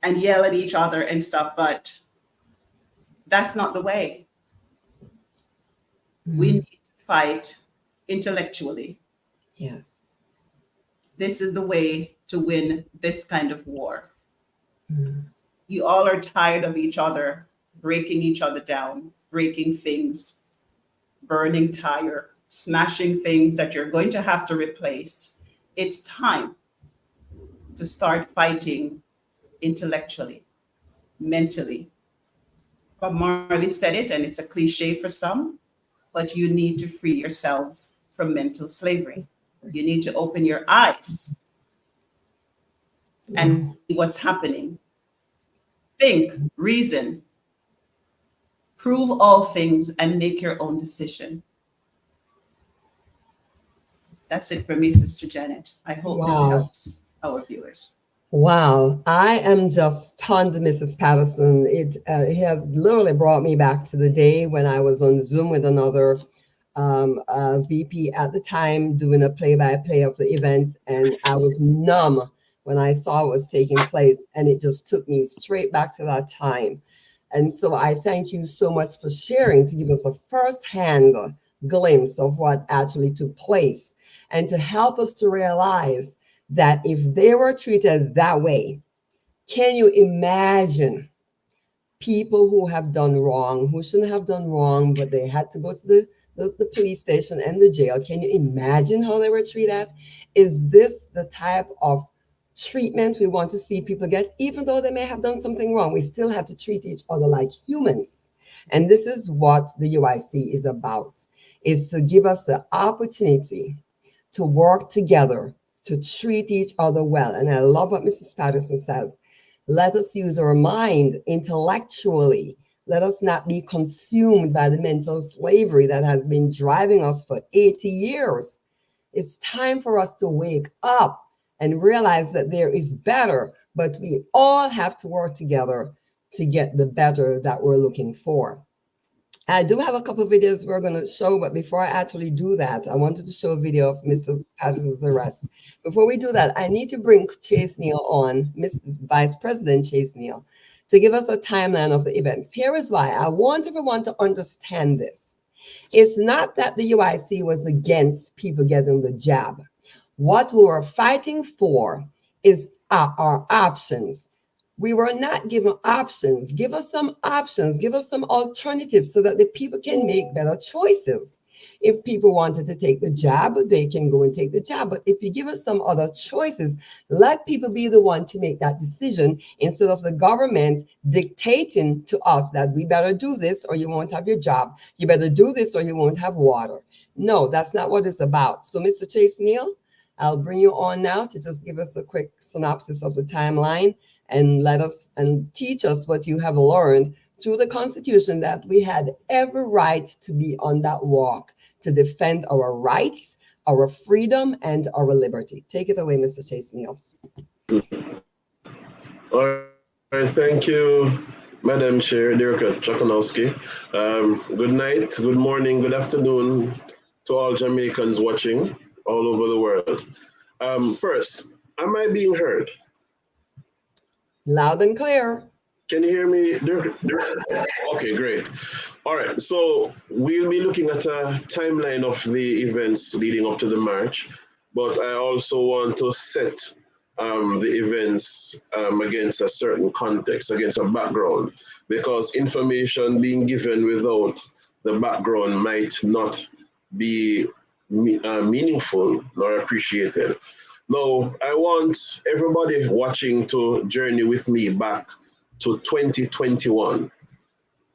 and yell at each other and stuff, but that's not the way. We mm, need to fight intellectually. yes. This is the way to win this kind of war. Mm, You all are tired of each other, breaking each other down, breaking things, burning tire, smashing things that you're going to have to replace. It's time to start fighting intellectually, mentally. Bob Marley said it, and it's a cliche for some, but you need to free yourselves from mental slavery. You need to open your eyes and mm. see what's happening. Think, reason, prove all things, and make your own decision. That's it for me, Sister Janet. I hope this Wow. helps our viewers. Wow, I am just stunned, Mrs. Patterson. It has literally brought me back to the day when I was on Zoom with another VP at the time doing a play-by-play of the events, and I was numb when I saw what was taking place, and it just took me straight back to that time. And so I thank you so much for sharing to give us a first-hand glimpse of what actually took place and to help us to realize that if they were treated that way, can you imagine people who have done wrong, who shouldn't have done wrong, but they had to go to the police station and the jail? Can you imagine how they were treated? Is this the type of treatment we want to see people get? Even though they may have done something wrong, we still have to treat each other like humans. And this is what the UIC is about, is to give us the opportunity to work together to treat each other well. And I love what Mrs. Patterson says. Let us use our mind intellectually. Let us not be consumed by the mental slavery that has been driving us for 80 years. It's time for us to wake up and realize that there is better, but we all have to work together to get the better that we're looking for. I do have a couple of videos we're going to show, but before I actually do that, I wanted to show a video of Mr. Patterson's arrest. Before we do that, I need to bring Chase Neal on, Miss Vice President Chase Neal, to give us a timeline of the events. Here is why. I want everyone to understand this. It's not that the UIC was against people getting the jab. What we were fighting for is our options. We were not given options. Give us some options. Give us some alternatives so that the people can make better choices. If people wanted to take the jab, they can go and take the jab. But if you give us some other choices, let people be the one to make that decision instead of the government dictating to us that we better do this or you won't have your job. You better do this or you won't have water. No, that's not what it's about. So, Mr. Chase Neal, I'll bring you on now to just give us a quick synopsis of the timeline and let us and teach us what you have learned through the Constitution, that we had every right to be on that walk, to defend our rights, our freedom, and our liberty. Take it away, Mr. Chase Neal. All right, thank you, Madam Chair, Dirk Chakanowski. Good night, good morning, good afternoon to all Jamaicans watching all over the world. First, am I being heard? Loud and clear. Can you hear me? Okay, great. All right, so we'll be looking at a timeline of the events leading up to the march, but I also want to set the events against a certain context, against a background, because information being given without the background might not be meaningful nor appreciated. Now, I want everybody watching to journey with me back to 2021.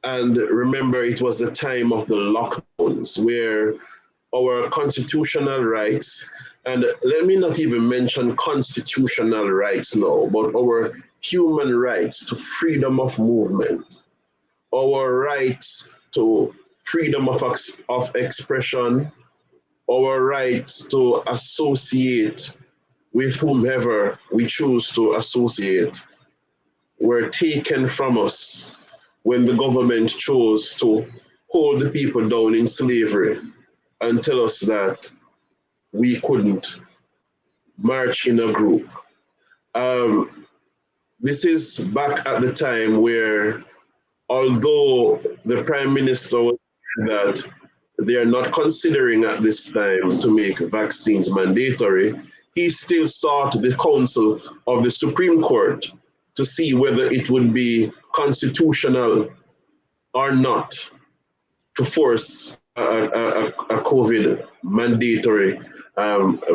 And remember, it was the time of the lockdowns where our constitutional rights, and let me not even mention constitutional rights now, but our human rights to freedom of movement, our rights to freedom of expression, our rights to associate with whomever we choose to associate, were taken from us when the government chose to hold the people down in slavery and tell us that we couldn't march in a group. This is back at the time where, although the Prime Minister was saying that they are not considering at this time to make vaccines mandatory, he still sought the counsel of the Supreme Court to see whether it would be constitutional or not to force a COVID mandatory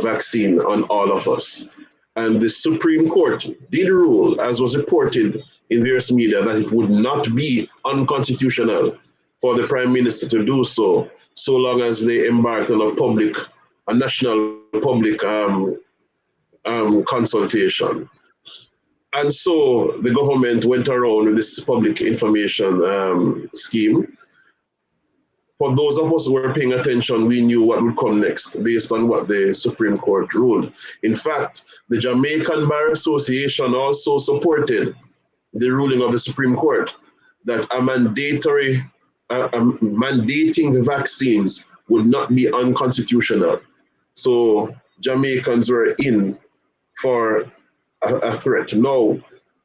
vaccine on all of us. And the Supreme Court did rule, as was reported in various media, that it would not be unconstitutional for the Prime Minister to do so, so long as they embarked on a national public consultation. And so the government went around with this public information scheme. For those of us who were paying attention, we knew what would come next based on what the Supreme Court ruled. In fact, the Jamaican Bar Association also supported the ruling of the Supreme Court that mandating the vaccines would not be unconstitutional. So Jamaicans were in for a threat. Now,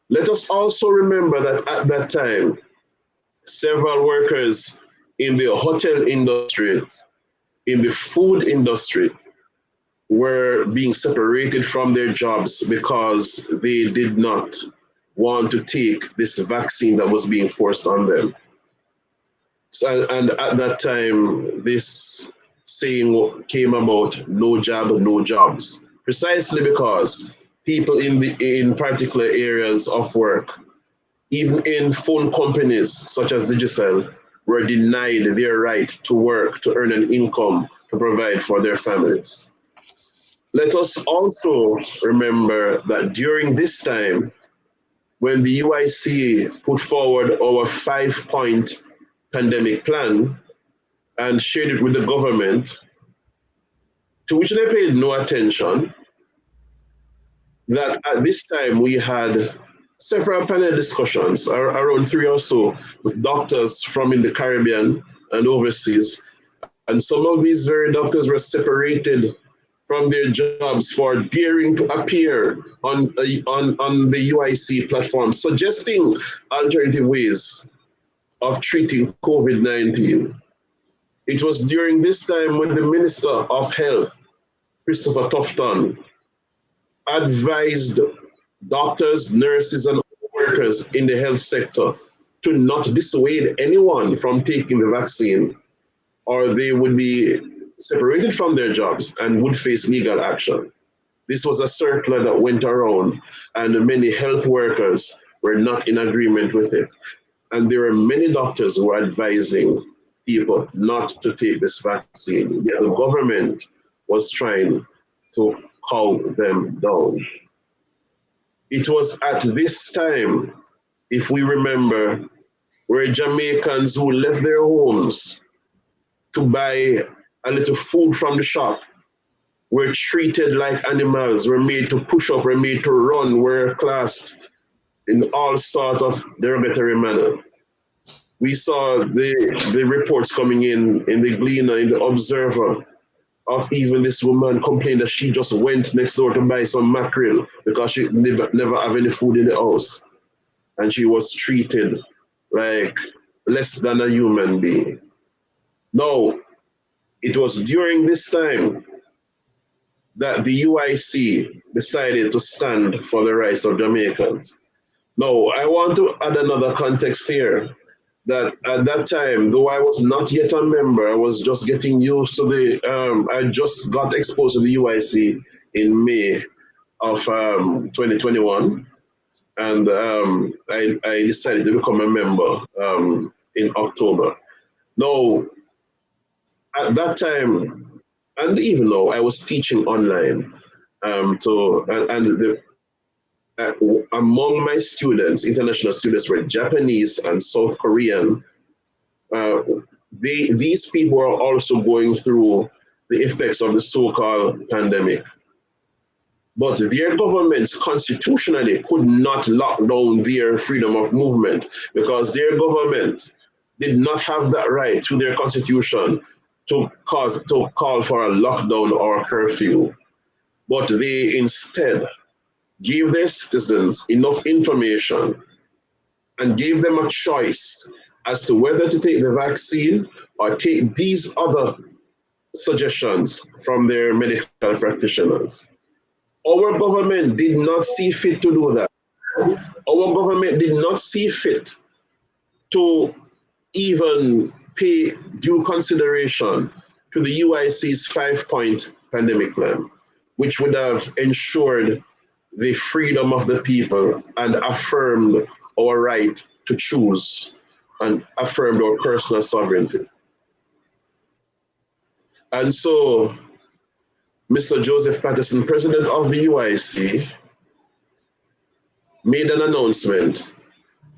let us also remember that at that time, several workers in the hotel industry, in the food industry, were being separated from their jobs because they did not want to take this vaccine that was being forced on them. So, and at that time, this saying came about, no job, no jobs, precisely because people in particular areas of work, even in phone companies such as Digicel, were denied their right to work, to earn an income, to provide for their families. Let us also remember that during this time, when the UIC put forward our 5-point pandemic plan and shared it with the government, to which they paid no attention, that at this time we had several panel discussions, around 3 or so, with doctors from in the Caribbean and overseas. And some of these very doctors were separated from their jobs for daring to appear on the UIC platform, suggesting alternative ways of treating COVID-19. It was during this time when the Minister of Health, Christopher Tufton, advised doctors, nurses, and workers in the health sector to not dissuade anyone from taking the vaccine, or they would be separated from their jobs and would face legal action. This was a circular that went around, and many health workers were not in agreement with it. And there were many doctors who were advising people not to take this vaccine. Yet the government was trying to calm them down. It was at this time, if we remember, where Jamaicans who left their homes to buy a little food from the shop were treated like animals, were made to push up, were made to run, were classed in all sort of derogatory manner. We saw the reports coming in the Gleaner, in the Observer, of even this woman complaining that she just went next door to buy some mackerel because she never have any food in the house. And she was treated like less than a human being. Now, it was during this time that the UIC decided to stand for the rights of Jamaicans. Now, I want to add another context here that at that time, though I was not yet a member, I was just getting used to I just got exposed to the UIC in May of 2021. And I decided to become a member in October. Now, at that time, and even though I was teaching online, among my students, international students, were Japanese and South Korean. These people are also going through the effects of the so-called pandemic. But their governments constitutionally could not lock down their freedom of movement because their government did not have that right through their constitution to call for a lockdown or a curfew. But they instead gave their citizens enough information and gave them a choice as to whether to take the vaccine or take these other suggestions from their medical practitioners. Our government did not see fit to do that. Our government did not see fit to even pay due consideration to the UIC's 5-point pandemic plan, which would have ensured the freedom of the people and affirmed our right to choose and affirmed our personal sovereignty. And so, Mr. Joseph Patterson, president of the UIC, made an announcement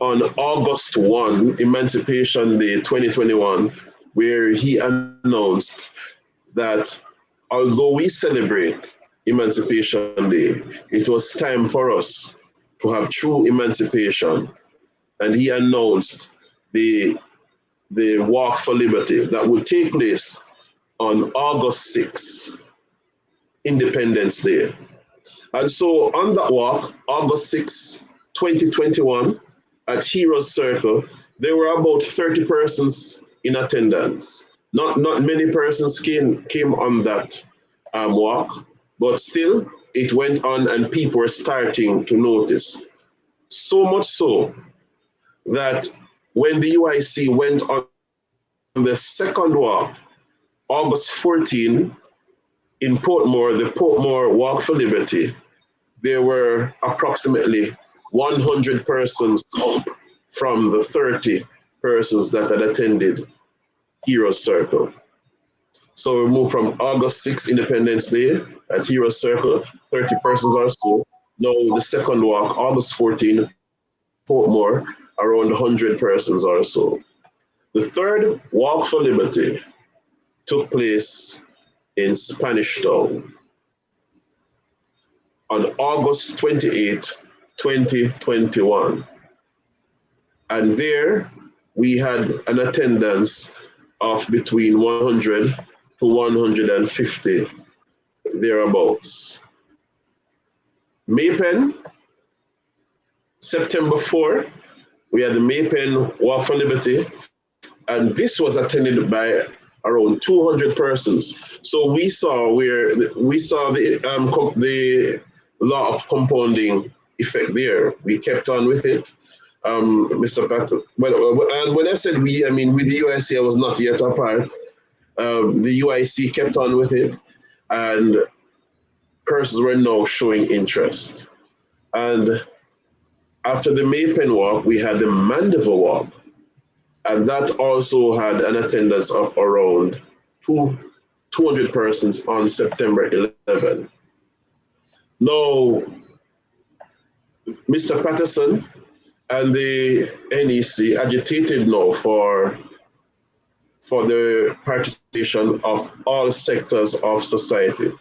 on August 1, Emancipation Day 2021, where he announced that although we celebrate Emancipation Day, it was time for us to have true emancipation. And he announced the Walk for Liberty that would take place on August 6, Independence Day. And so on that walk, August 6, 2021, at Heroes Circle, there were about 30 persons in attendance. Not many persons came on that walk, but still it went on and people were starting to notice. So much so that when the UIC went on the second walk, August 14, in Portmore, the Portmore Walk for Liberty, there were approximately 100 persons up from the 30 persons that had attended Heroes Circle. So we moved from August 6, Independence Day at Heroes Circle, 30 persons or so. Now the second walk, August 14, Portmore, around 100 persons or so. The third Walk for Liberty took place in Spanish Town on August 28, 2021. And there we had an attendance of between 100 to 150 thereabouts. Maypen, September 4, we had the Maypen Walk for Liberty, and this was attended by around 200 persons. So we saw the law of compounding effect there. We kept on with it. Mr. Pat, and when I said we, I mean with the UIC, I was not yet a part. The UIC kept on with it, and persons were now showing interest. And after the Maypen Walk, we had the Mandeville Walk, and that also had an attendance of around 200 persons on September 11. Now, Mr. Patterson and the NEC agitated now for the participation of all sectors of society,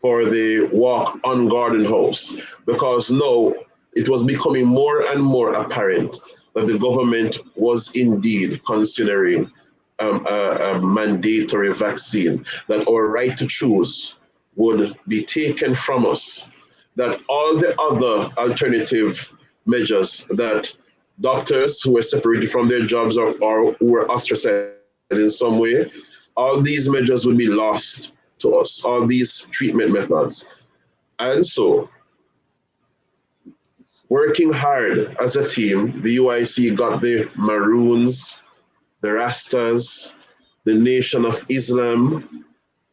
for the walk on Garden House, because now it was becoming more and more apparent that the government was indeed considering a mandatory vaccine, that our right to choose would be taken from us, that all the other alternative measures that doctors who were separated from their jobs or who were ostracized in some way, all these measures would be lost to us, all these treatment methods. And so, working hard as a team, the UIC got the Maroons, the Rastas, the Nation of Islam,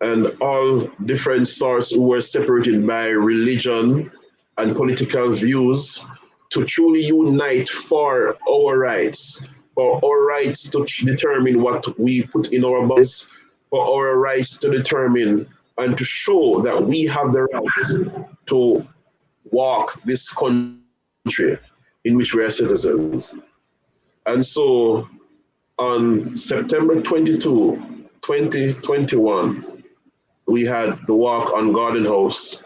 and all different sorts who were separated by religion and political views to truly unite for our rights to determine what we put in our bodies, for our rights to determine and to show that we have the right to walk this country in which we are citizens. And so on September 22, 2021, we had the walk on Garden House,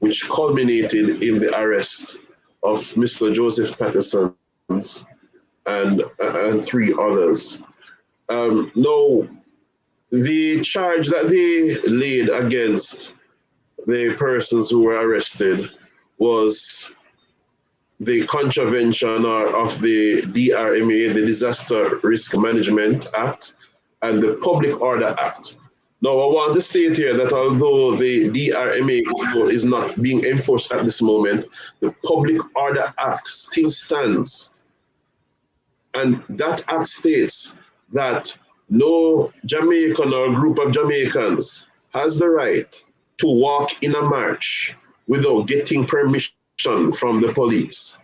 which culminated in the arrest of Mr. Joseph Patterson's and three others. Now, the charge that they laid against the persons who were arrested was the contravention of the DRMA, the Disaster Risk Management Act, and the Public Order Act. Now, I want to state here that although the DRMA is not being enforced at this moment, the Public Order Act still stands. And that act states that no Jamaican or group of Jamaicans has the right to walk in a march without getting permission from the police.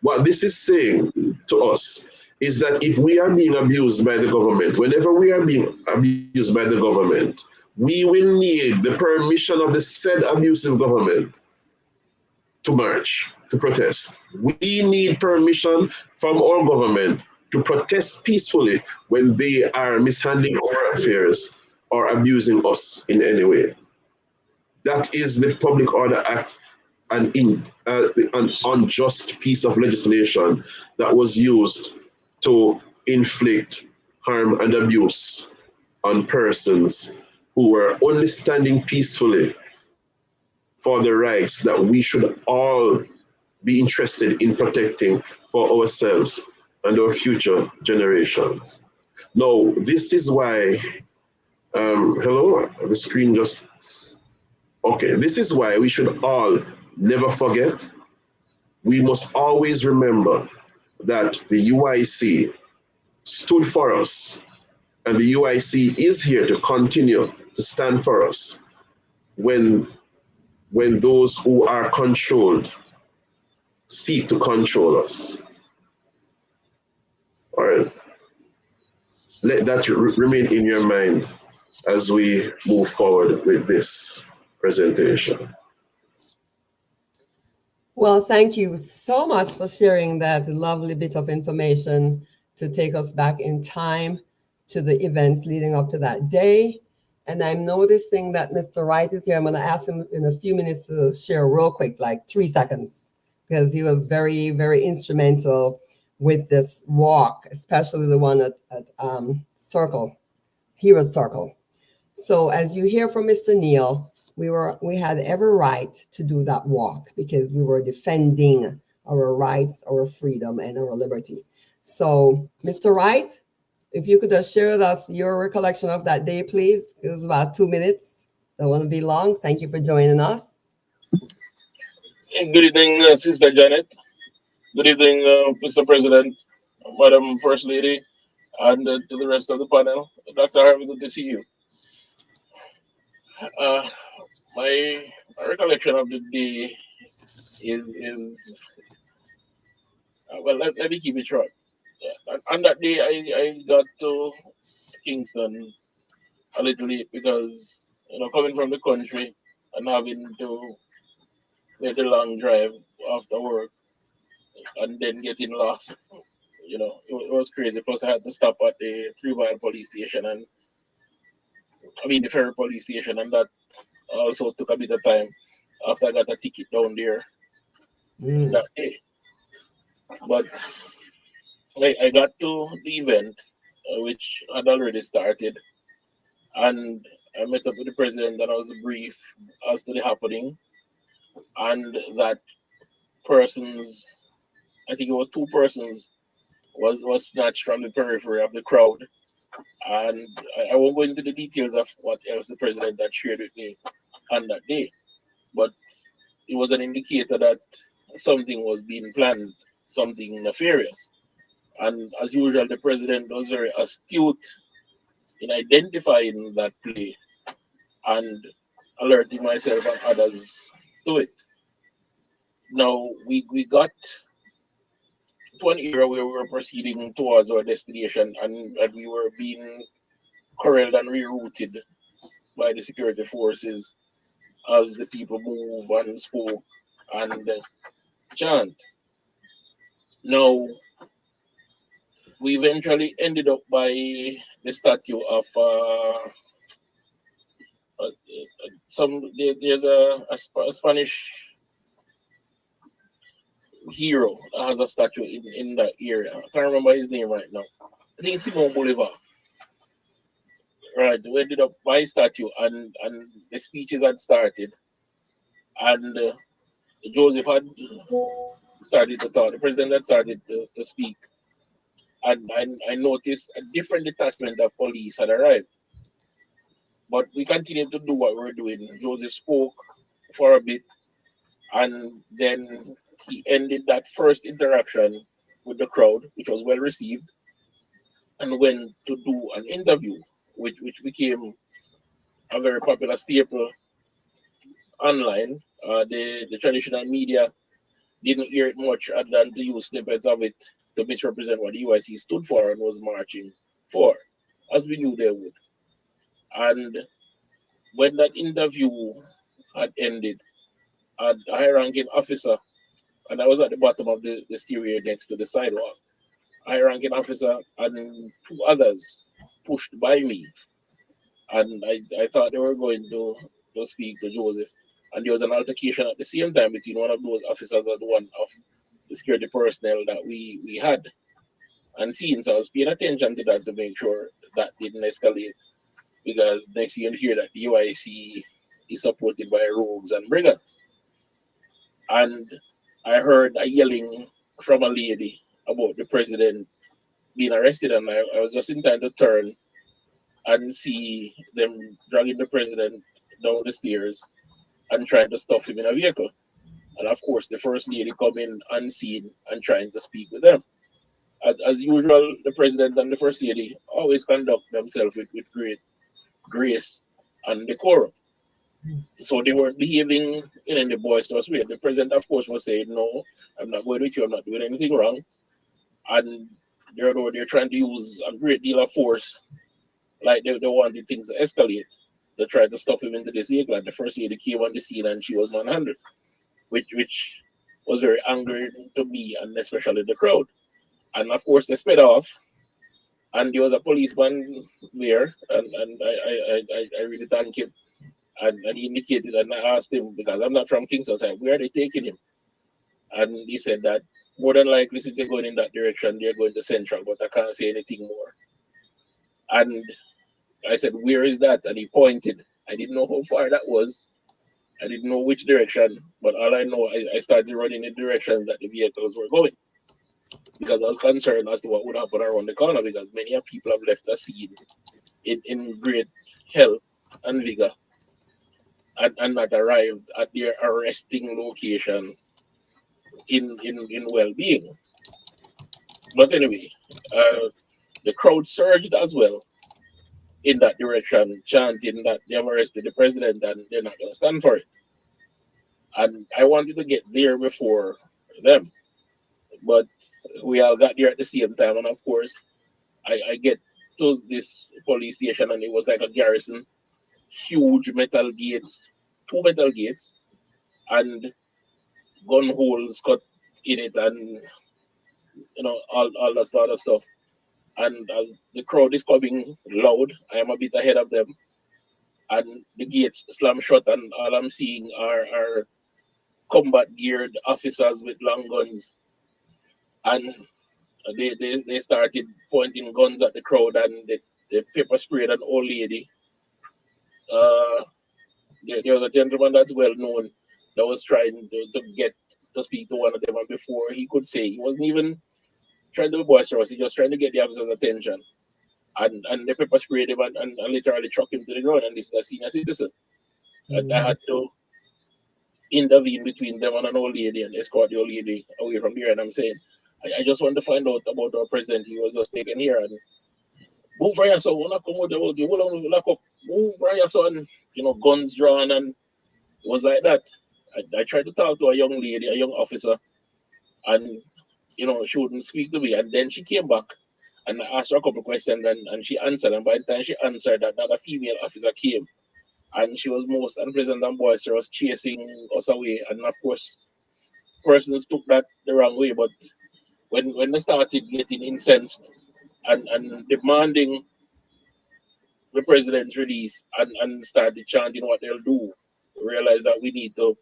What this is saying to us is that if we are being abused by the government, whenever we are being abused by the government, we will need the permission of the said abusive government to march, to protest. We need permission from our government to protest peacefully when they are mishandling our affairs or abusing us in any way. That is the Public Order Act, an unjust piece of legislation that was used to inflict harm and abuse on persons who were only standing peacefully for the rights that we should all be interested in protecting for ourselves and our future generations. Now, this is why, hello, the screen just, okay, this is why we should all never forget. We must always remember that the UIC stood for us, and the UIC is here to continue to stand for us when those who are controlled seek to control us. All right. Let that remain in your mind as we move forward with this presentation. Well, thank you so much for sharing that lovely bit of information to take us back in time to the events leading up to that day. And I'm noticing that Mr. Wright is here. I'm going to ask him in a few minutes to share real quick, like 3 seconds, because he was very, very instrumental with this walk, especially the one at Circle, Heroes Circle. So as you hear from Mr. Neal, we had every right to do that walk because we were defending our rights, our freedom, and our liberty. So, Mr. Wright, if you could just share with us your recollection of that day, please. It was about 2 minutes. Don't want to be long. Thank you for joining us. Good evening, Sister Janet. Good evening, Mr. President, Madam First Lady, and to the rest of the panel. Dr. Harvey, good to see you. My recollection of the day is well, let me keep it short. Yeah. On that day, I got to Kingston a little late because, coming from the country and having to make a long drive after work and then getting lost, it was crazy. Plus, I had to stop at the 3 Mile police station the Ferry police station, and that also took a bit of time after I got a ticket down there that day. But I got to the event, which had already started, and I met up with the president and I was brief as to the happening, and that persons, I think it was two persons, was snatched from the periphery of the crowd. And I won't go into the details of what else the president had shared with me on that day, but it was an indicator that something was being planned, something nefarious. And as usual, the president was very astute in identifying that play and alerting myself and others to it. Now, we got to an era where we were proceeding towards our destination, and we were being corralled and rerouted by the security forces as the people move and spoke and chant. Now, we eventually ended up by the statue of there's a Spanish hero that has a statue in that area. I can't remember his name right now. I think Simon Bolivar. Right, we ended up by his statue, and the speeches had started, and Joseph had started to talk. The president had started to speak, and I noticed a different detachment of police had arrived. But we continued to do what we were doing. Joseph spoke for a bit, and then he ended that first interaction with the crowd, which was well received, and went to do an interview, which became a very popular staple online. The traditional media didn't hear it much other than to use snippets of it to misrepresent what the UIC stood for and was marching for, as we knew they would. And when that interview had ended, a high ranking officer, and I was at the bottom of the stairway next to the sidewalk, a high ranking officer and two others pushed by me. And I thought they were going to speak to Joseph. And there was an altercation at the same time between one of those officers and one of the security personnel that we had and seen. So I was paying attention to that to make sure that didn't escalate, because next thing you hear that the UIC is supported by rogues and brigands. And I heard a yelling from a lady about the president being arrested, and I was just in time to turn and see them dragging the president down the stairs and trying to stuff him in a vehicle. And of course, the first lady coming unseen and trying to speak with them. As usual, the president and the first lady always conduct themselves with great grace and decorum. So they weren't behaving in any boisterous way. The president, of course, was saying, "No, I'm not going with you. I'm not doing anything wrong." And they're trying to use a great deal of force, like they wanted things to escalate, to try to stuff him into this vehicle. And the first lady came on the scene and she was manhandled, which was very angry to me and especially the crowd. And of course, they sped off, and there was a policeman there, and I really thank him. And he indicated, and I asked him, because I'm not from Kingston, so I said, where are they taking him? And he said that more than likely, since they're going in that direction, they're going to Central, but I can't say anything more. And I said, where is that? And he pointed. I didn't know how far that was. I didn't know which direction, but all I know, I started running in the direction that the vehicles were going, because I was concerned as to what would happen around the corner, because many people have left the scene in great health and vigor, and not arrived at their arresting location in well-being. But anyway, the crowd surged as well in that direction, chanting that they have arrested the president and they're not going to stand for it. And I wanted to get there before them, but we all got there at the same time. And of course, I get to this police station, and it was like a garrison, huge metal gates, two metal gates, and gun holes cut in it, and all that sort of stuff. And as the crowd is coming loud, I am a bit ahead of them, and the gates slam shut, and all I'm seeing are combat geared officers with long guns, and they started pointing guns at the crowd, and they pepper sprayed an old lady. Uh, there was a gentleman that's well known that was trying to get to speak to one of them, and before he could say, he wasn't even trying to be boisterous, he just trying to get the officer's attention. And the pepper sprayed him and literally chucked him to the ground, and this is a senior citizen. And I had to intervene between them and an old lady and escort the old lady away from here. And I'm saying, I just want to find out about our president. He was just taken here and move right so when I come out the road, you will lock up, move right so, and guns drawn, and it was like that. I tried to talk to a young lady, a young officer, and she wouldn't speak to me. And then she came back and I asked her a couple of questions, and she answered. And by the time she answered, that a female officer came, and she was most unpleasant and boisterous, chasing us away. And of course, persons took that the wrong way. But when they started getting incensed and demanding the president's release and started chanting what they'll do, realize that we need to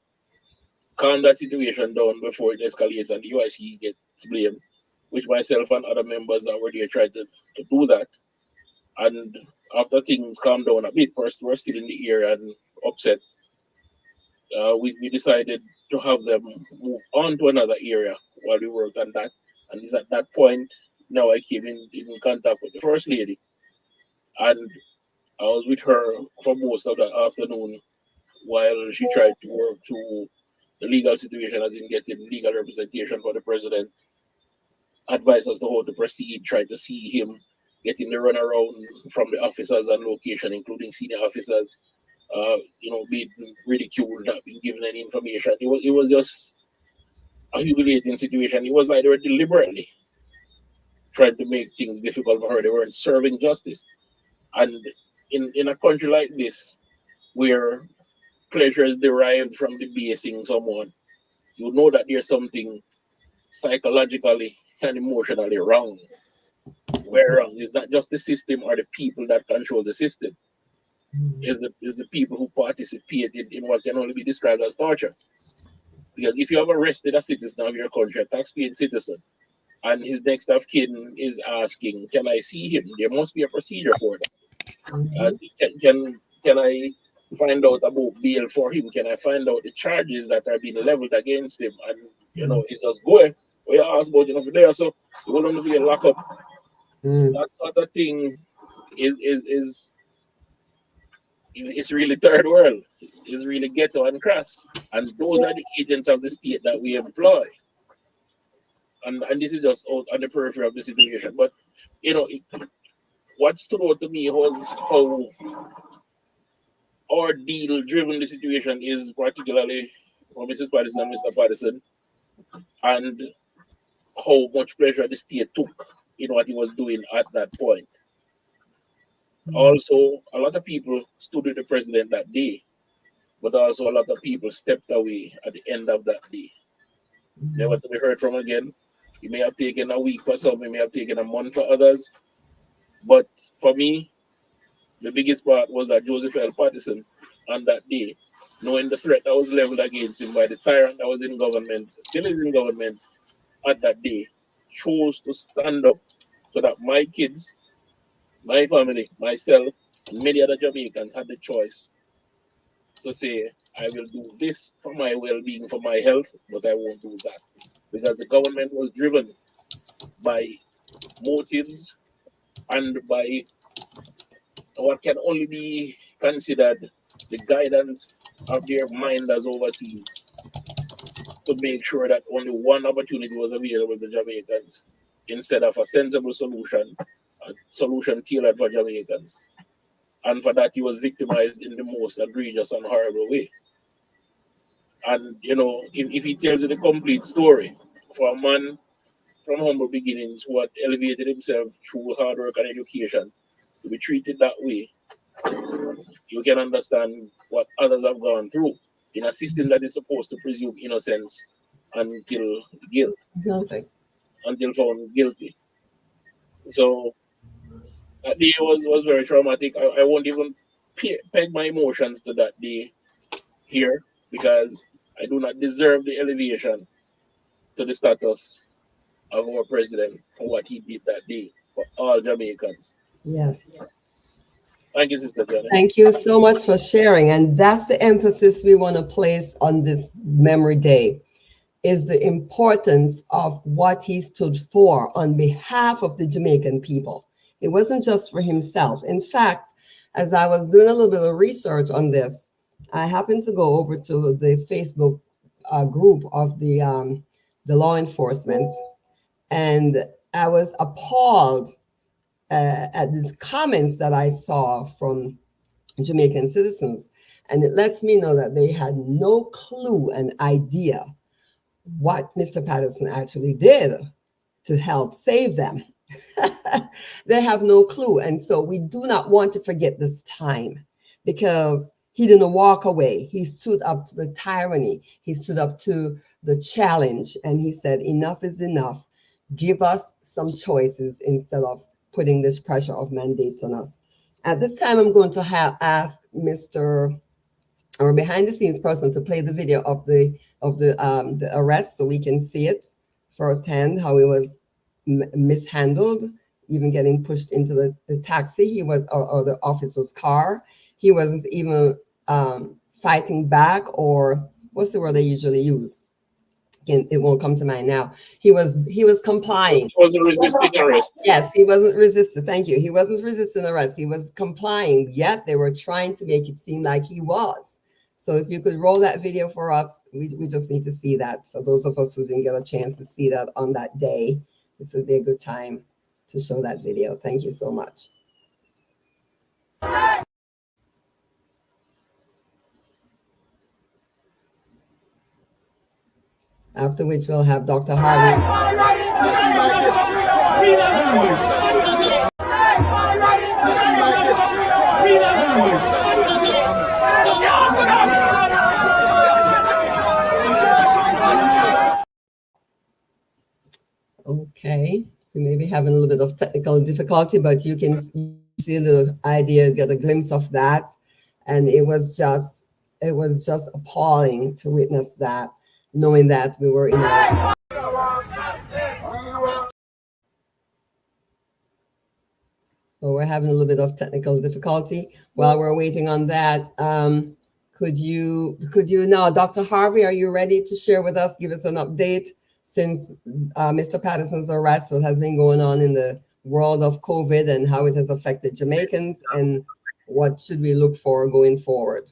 calm that situation down before it escalates and the UIC gets blamed, which myself and other members that were there tried to do that. And after things calmed down a bit, first we're still in the area and upset. We decided to have them move on to another area while we worked on that. And it's at that point now I came in contact with the first lady, and I was with her for most of that afternoon while she tried to work through the legal situation, as in getting legal representation for the president, advise us to how to proceed, try to see him, getting the runaround from the officers and location, including senior officers, being ridiculed, not being given any information. It was just a humiliating situation. It was like they were deliberately trying to make things difficult for her. They weren't serving justice. And in a country like this, where pleasure is derived from debasing someone, you know that there's something psychologically and emotionally wrong. Where wrong is not just the system or the people that control the system, is the people who participated in what can only be described as torture. Because if you have arrested a citizen of your country, a taxpaying citizen, and his next of kin is asking, "Can I see him?" There must be a procedure for that. Can I find out about bail for him? Can I find out the charges that are being leveled against him? And it's just going. We ask about for there, so you will only feel lock up. That sort of thing is it's really third world. It's really ghetto and crass. And those are the agents of the state that we employ. And this is just out on the periphery of the situation. But what stood out to me was how ordeal driven the situation is, particularly for Mrs. Patterson and Mr. Patterson, and how much pleasure the state took in what he was doing at that point. Also, a lot of people stood with the president that day, but also a lot of people stepped away at the end of that day. Never to be heard from again. It may have taken a week for some, it may have taken a month for others. But for me, the biggest part was that Joseph L. Patterson on that day, knowing the threat that was leveled against him by the tyrant that was in government, still is in government at that day, chose to stand up so that my kids, my family, myself, and many other Jamaicans had the choice to say, I will do this for my well being, for my health, but I won't do that. Because the government was driven by motives and by what can only be considered the guidance of their mind as overseas, to make sure that only one opportunity was available to Jamaicans instead of a sensible solution, a solution tailored for Jamaicans. And for that, he was victimized in the most egregious and horrible way. And, if he tells you the complete story for a man from humble beginnings who had elevated himself through hard work and education to be treated that way, you can understand what others have gone through in a system that is supposed to presume innocence until guilt, until found guilty. So that day was very traumatic. I won't even peg my emotions to that day here because I do not deserve the elevation to the status of our president for what he did that day for all Jamaicans. Yes. Thank you, Sister Jenny. Thank you so much for sharing. And that's the emphasis we want to place on this Memory Day, is the importance of what he stood for on behalf of the Jamaican people. It wasn't just for himself. In fact, as I was doing a little bit of research on this, I happened to go over to the Facebook group of the law enforcement, and I was appalled at the comments that I saw from Jamaican citizens. And it lets me know that they had no clue and idea what Mr. Patterson actually did to help save them. They have no clue. And so we do not want to forget this time, because he didn't walk away. He stood up to the tyranny. He stood up to the challenge, and he said, enough is enough. Give us some choices instead of putting this pressure of mandates on us. At this time, I'm going to ask Mr. or behind the scenes person to play the video of the arrest, so we can see it firsthand, how he was mishandled, even getting pushed into the taxi. He was, or the officer's car. He wasn't even fighting back, or what's the word they usually use? It won't come to mind now. He was complying. He wasn't resisting arrest. Yes, he wasn't resisting. Thank you. He wasn't resisting arrest. He was complying. Yet they were trying to make it seem like he was. So if you could roll that video for us, we just need to see that. For those of us who didn't get a chance to see that on that day, this would be a good time to show that video. Thank you so much. After which we'll have Dr. Harvey. Okay, we may be having a little bit of technical difficulty, but you can see the idea, get a glimpse of that. And it was just appalling to witness that, knowing that we were in a... So we're having a little bit of technical difficulty. While we're waiting on that, could you now, Dr. Harvey, are you ready to share with us, give us an update, since Mr. Patterson's arrest, what has been going on in the world of COVID and how it has affected Jamaicans, and what should we look for going forward?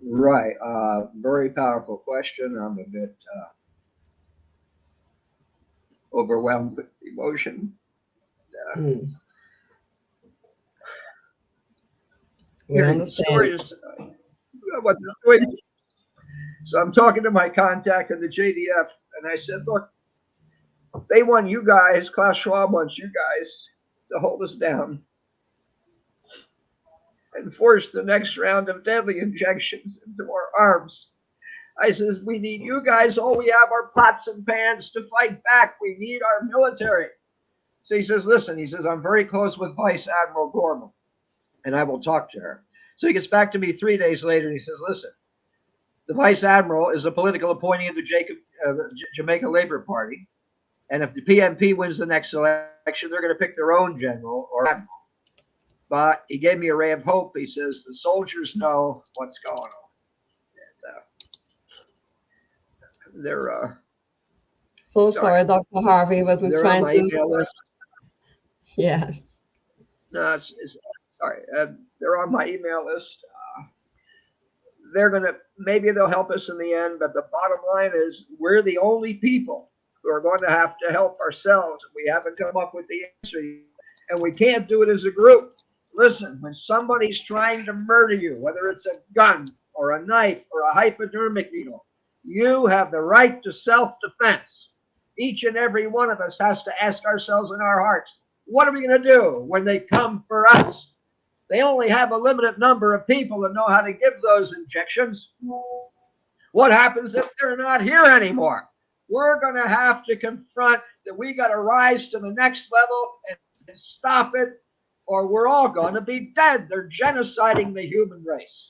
Right. Very powerful question. I'm a bit overwhelmed with emotion. We understand. What they're doing. So I'm talking to my contact in the JDF, and I said, look, they want you guys, Klaus Schwab wants you guys to hold us down and force the next round of deadly injections into our arms. I says, we need you guys. All we have are pots and pans to fight back. We need our military. So he says, listen, he says, I'm very close with Vice Admiral Gorman, and I will talk to her. So he gets back to me 3 days later, and he says, listen, the Vice Admiral is a political appointee of the Jamaica Labor Party. And if the PNP wins the next election, they're going to pick their own general or admiral. But he gave me a ray of hope. He says, the soldiers know what's going on. And, they're... so sorry, Dr. Harvey wasn't trying to... Email list. Yes. No, sorry. They're on my email list. They're going to, maybe they'll help us in the end, but the bottom line is we're the only people who are going to have to help ourselves. We haven't come up with the answer, and we can't do it as a group. Listen, when somebody's trying to murder you, whether it's a gun or a knife or a hypodermic needle, you have the right to self-defense. Each and every one of us has to ask ourselves in our hearts, what are we going to do when they come for us? They only have a limited number of people that know how to give those injections. What happens if they're not here anymore? We're going to have to confront that we got to rise to the next level and stop it, or we're all going to be dead. They're genociding the human race.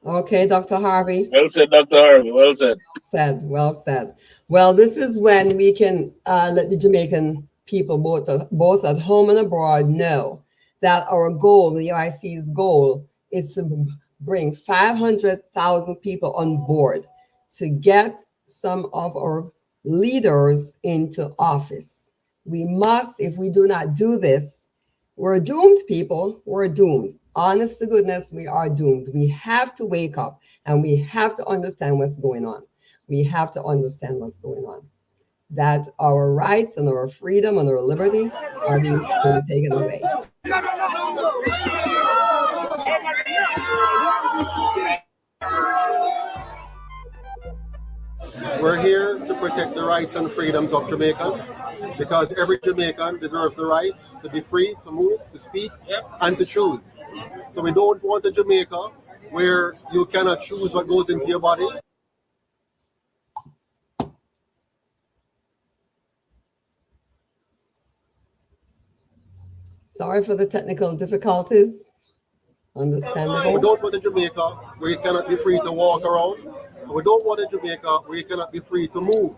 Okay, Dr. Harvey. Well said, Dr. Harvey. Well said. Well said. Well, this is when we can let the Jamaican people, both at home and abroad, know that our goal, the UIC's goal, is to bring 500,000 people on board to get some of our leaders into office. We must, if we do not do this, we're doomed, people. We're doomed. Honest to goodness, we are doomed. We have to wake up and we have to understand what's going on. We have to understand what's going on. That our rights and our freedom and our liberty are being slowly taken away. We're here to protect the rights and freedoms of Jamaicans because every Jamaican deserves the right to be free, to move, to speak, and to choose. So we don't want a Jamaica where you cannot choose what goes into your body. Sorry for the technical difficulties. Understandable. We don't want a Jamaica where you cannot be free to walk around. And we don't want a Jamaica where you cannot be free to move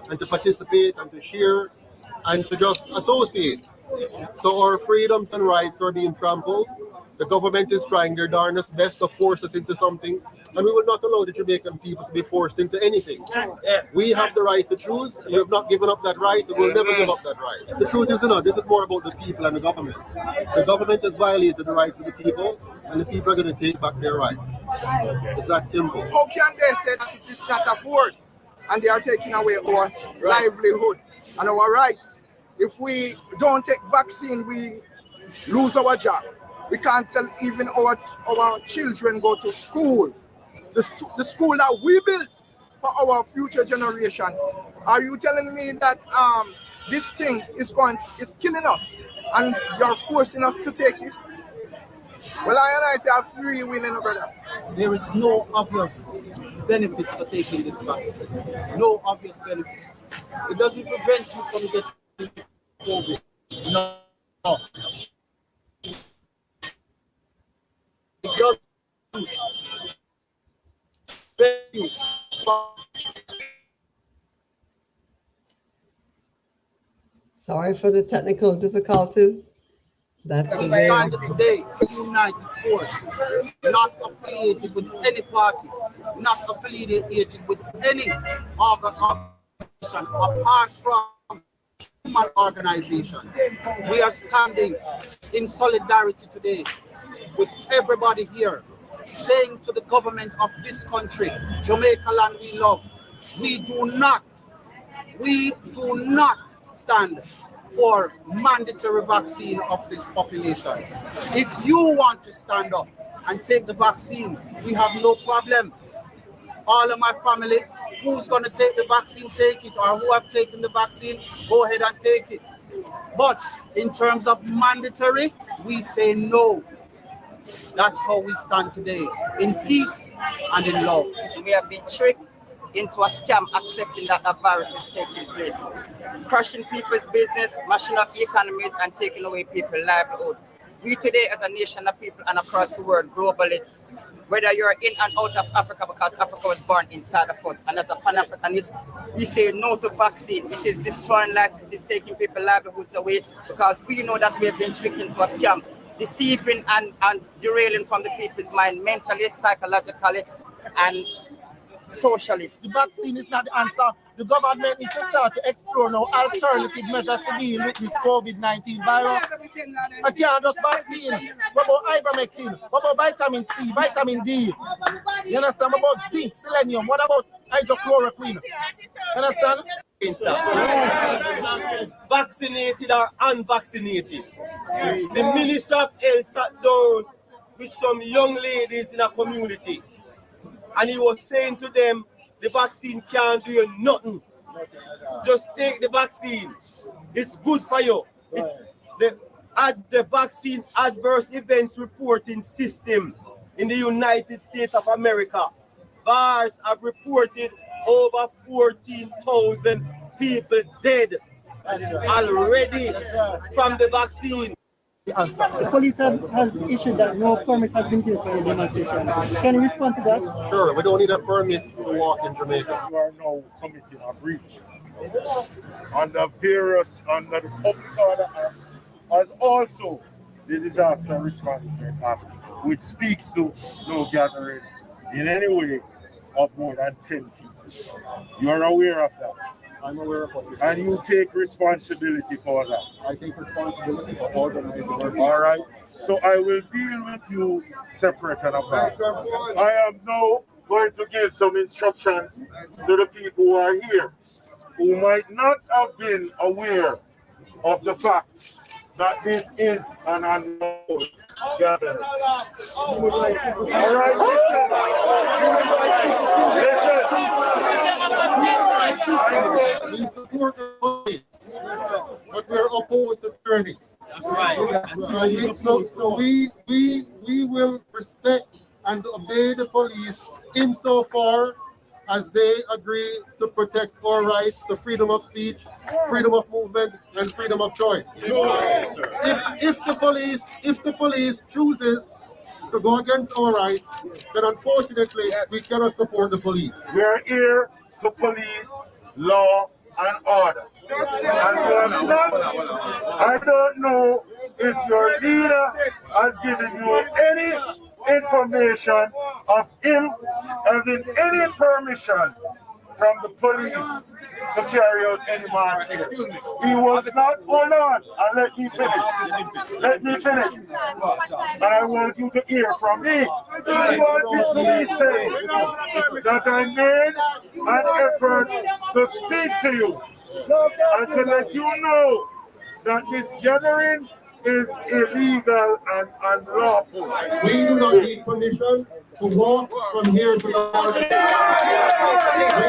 and to participate and to share and to just associate. So our freedoms and rights are being trampled. The government is trying their darnest best to force us into something, and we will not allow the Jamaican people to be forced into anything. We have the right to choose, and we have not given up that right, and we'll never give up that right. The truth is, this is more about the people and the government. The government has violated the rights of the people, and the people are going to take back their rights. It's that simple. How can they say that it is not a force, and they are taking away our livelihood and our rights? If we don't take vaccine, we lose our job. We can't tell even our children go to school. The school that we built for our future generation. Are you telling me that this thing is killing us and you're forcing us to take it? Well, I say I'm free willing, brother. There is no obvious benefits to taking this vaccine. No obvious benefits. It doesn't prevent you from getting COVID. No. It doesn't. Sorry for the technical difficulties. That's the We way. stand today, a united force, not affiliated with any party, not affiliated with any organization apart from human organization. We are standing in solidarity today with everybody here, saying to the government of this country, Jamaica land we love, we do not stand for mandatory vaccine of this population. If you want to stand up and take the vaccine, we have no problem. All of my family, who's going to take the vaccine, take it, or who have taken the vaccine, go ahead and take it. But in terms of mandatory, we say no. That's how we stand today, in peace and in love. We have been tricked into a scam, accepting that a virus is taking place, crushing people's business, mashing up economies, and taking away people's livelihood. We today, as a nation of people and across the world, globally, whether you're in and out of Africa, because Africa was born inside of us, and as a Pan-Africanist, we say no to vaccine. It is destroying lives, it is taking people's livelihoods away, because we know that we have been tricked into a scam, deceiving and derailing from the people's mind mentally, psychologically, and socially. The vaccine is not the answer. The government needs to start to explore now alternative measures to deal with this COVID-19 virus. I can't just vaccine. What about ivermectin? What about vitamin C, vitamin D? You understand? What about zinc, selenium? What about hydrochloroquine? You understand? Vaccinated or unvaccinated. The Minister of Health sat down with some young ladies in a community, and he was saying to them, the vaccine can't do you nothing. Just take the vaccine. It's good for you. The vaccine adverse events reporting system in the United States of America, VAERS have reported over 14,000 people dead already from the vaccine. The police has issued that no permit has been given for the demonstration. Can you respond to that? Sure, we don't need a permit to walk in Jamaica. You are now committing a breach under the Public Order Act, as also the Disaster Response Act, which speaks to no gathering in any way of more than 10 people. You are aware of that. I'm aware of what you're saying. And you take responsibility for that. I take responsibility for organizing work. All right. So I will deal with you separate and apart. I am now going to give some instructions to the people who are here, who might not have been aware of the fact that this is an unlawful gathering. All right, We support the police, but we're opposed to tyranny. That's right. So we will respect and obey the police insofar as they agree to protect our rights to freedom of speech, freedom of movement, and freedom of choice. If the police chooses to go against our rights, then unfortunately we cannot support the police. We are here to police law and order. And we are not, I don't know if your leader has given you any information of him having any permission from the police to carry out any march. Excuse me. He was not, hold on, and let me finish. Let me finish. And I want you to hear from me. I want it to be said that I made an effort to speak to you and to let you know that this gathering is illegal and unlawful. We do not need permission to walk from here to the border. We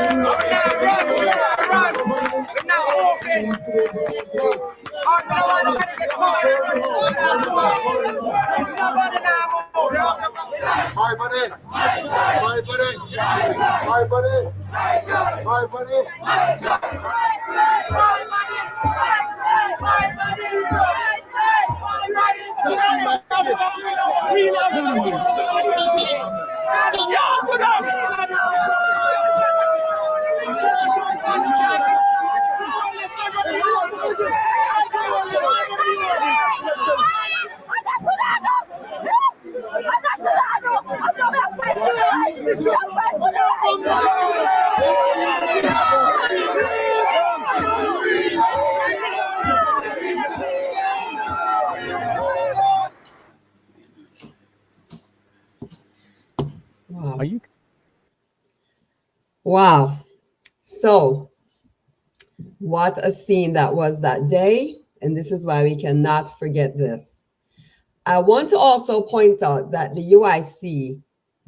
do not Wow. Wow. So, what a scene that was that day. And this is why we cannot forget this. I want to also point out that the UIC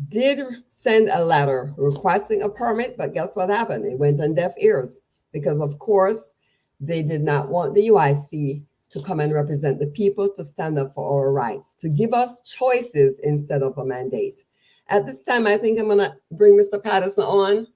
did send a letter requesting a permit, but guess what happened? It went on deaf ears because, of course, they did not want the UIC to come and represent the people, to stand up for our rights, to give us choices instead of a mandate. At this time, I think I'm going to bring Mr. Patterson on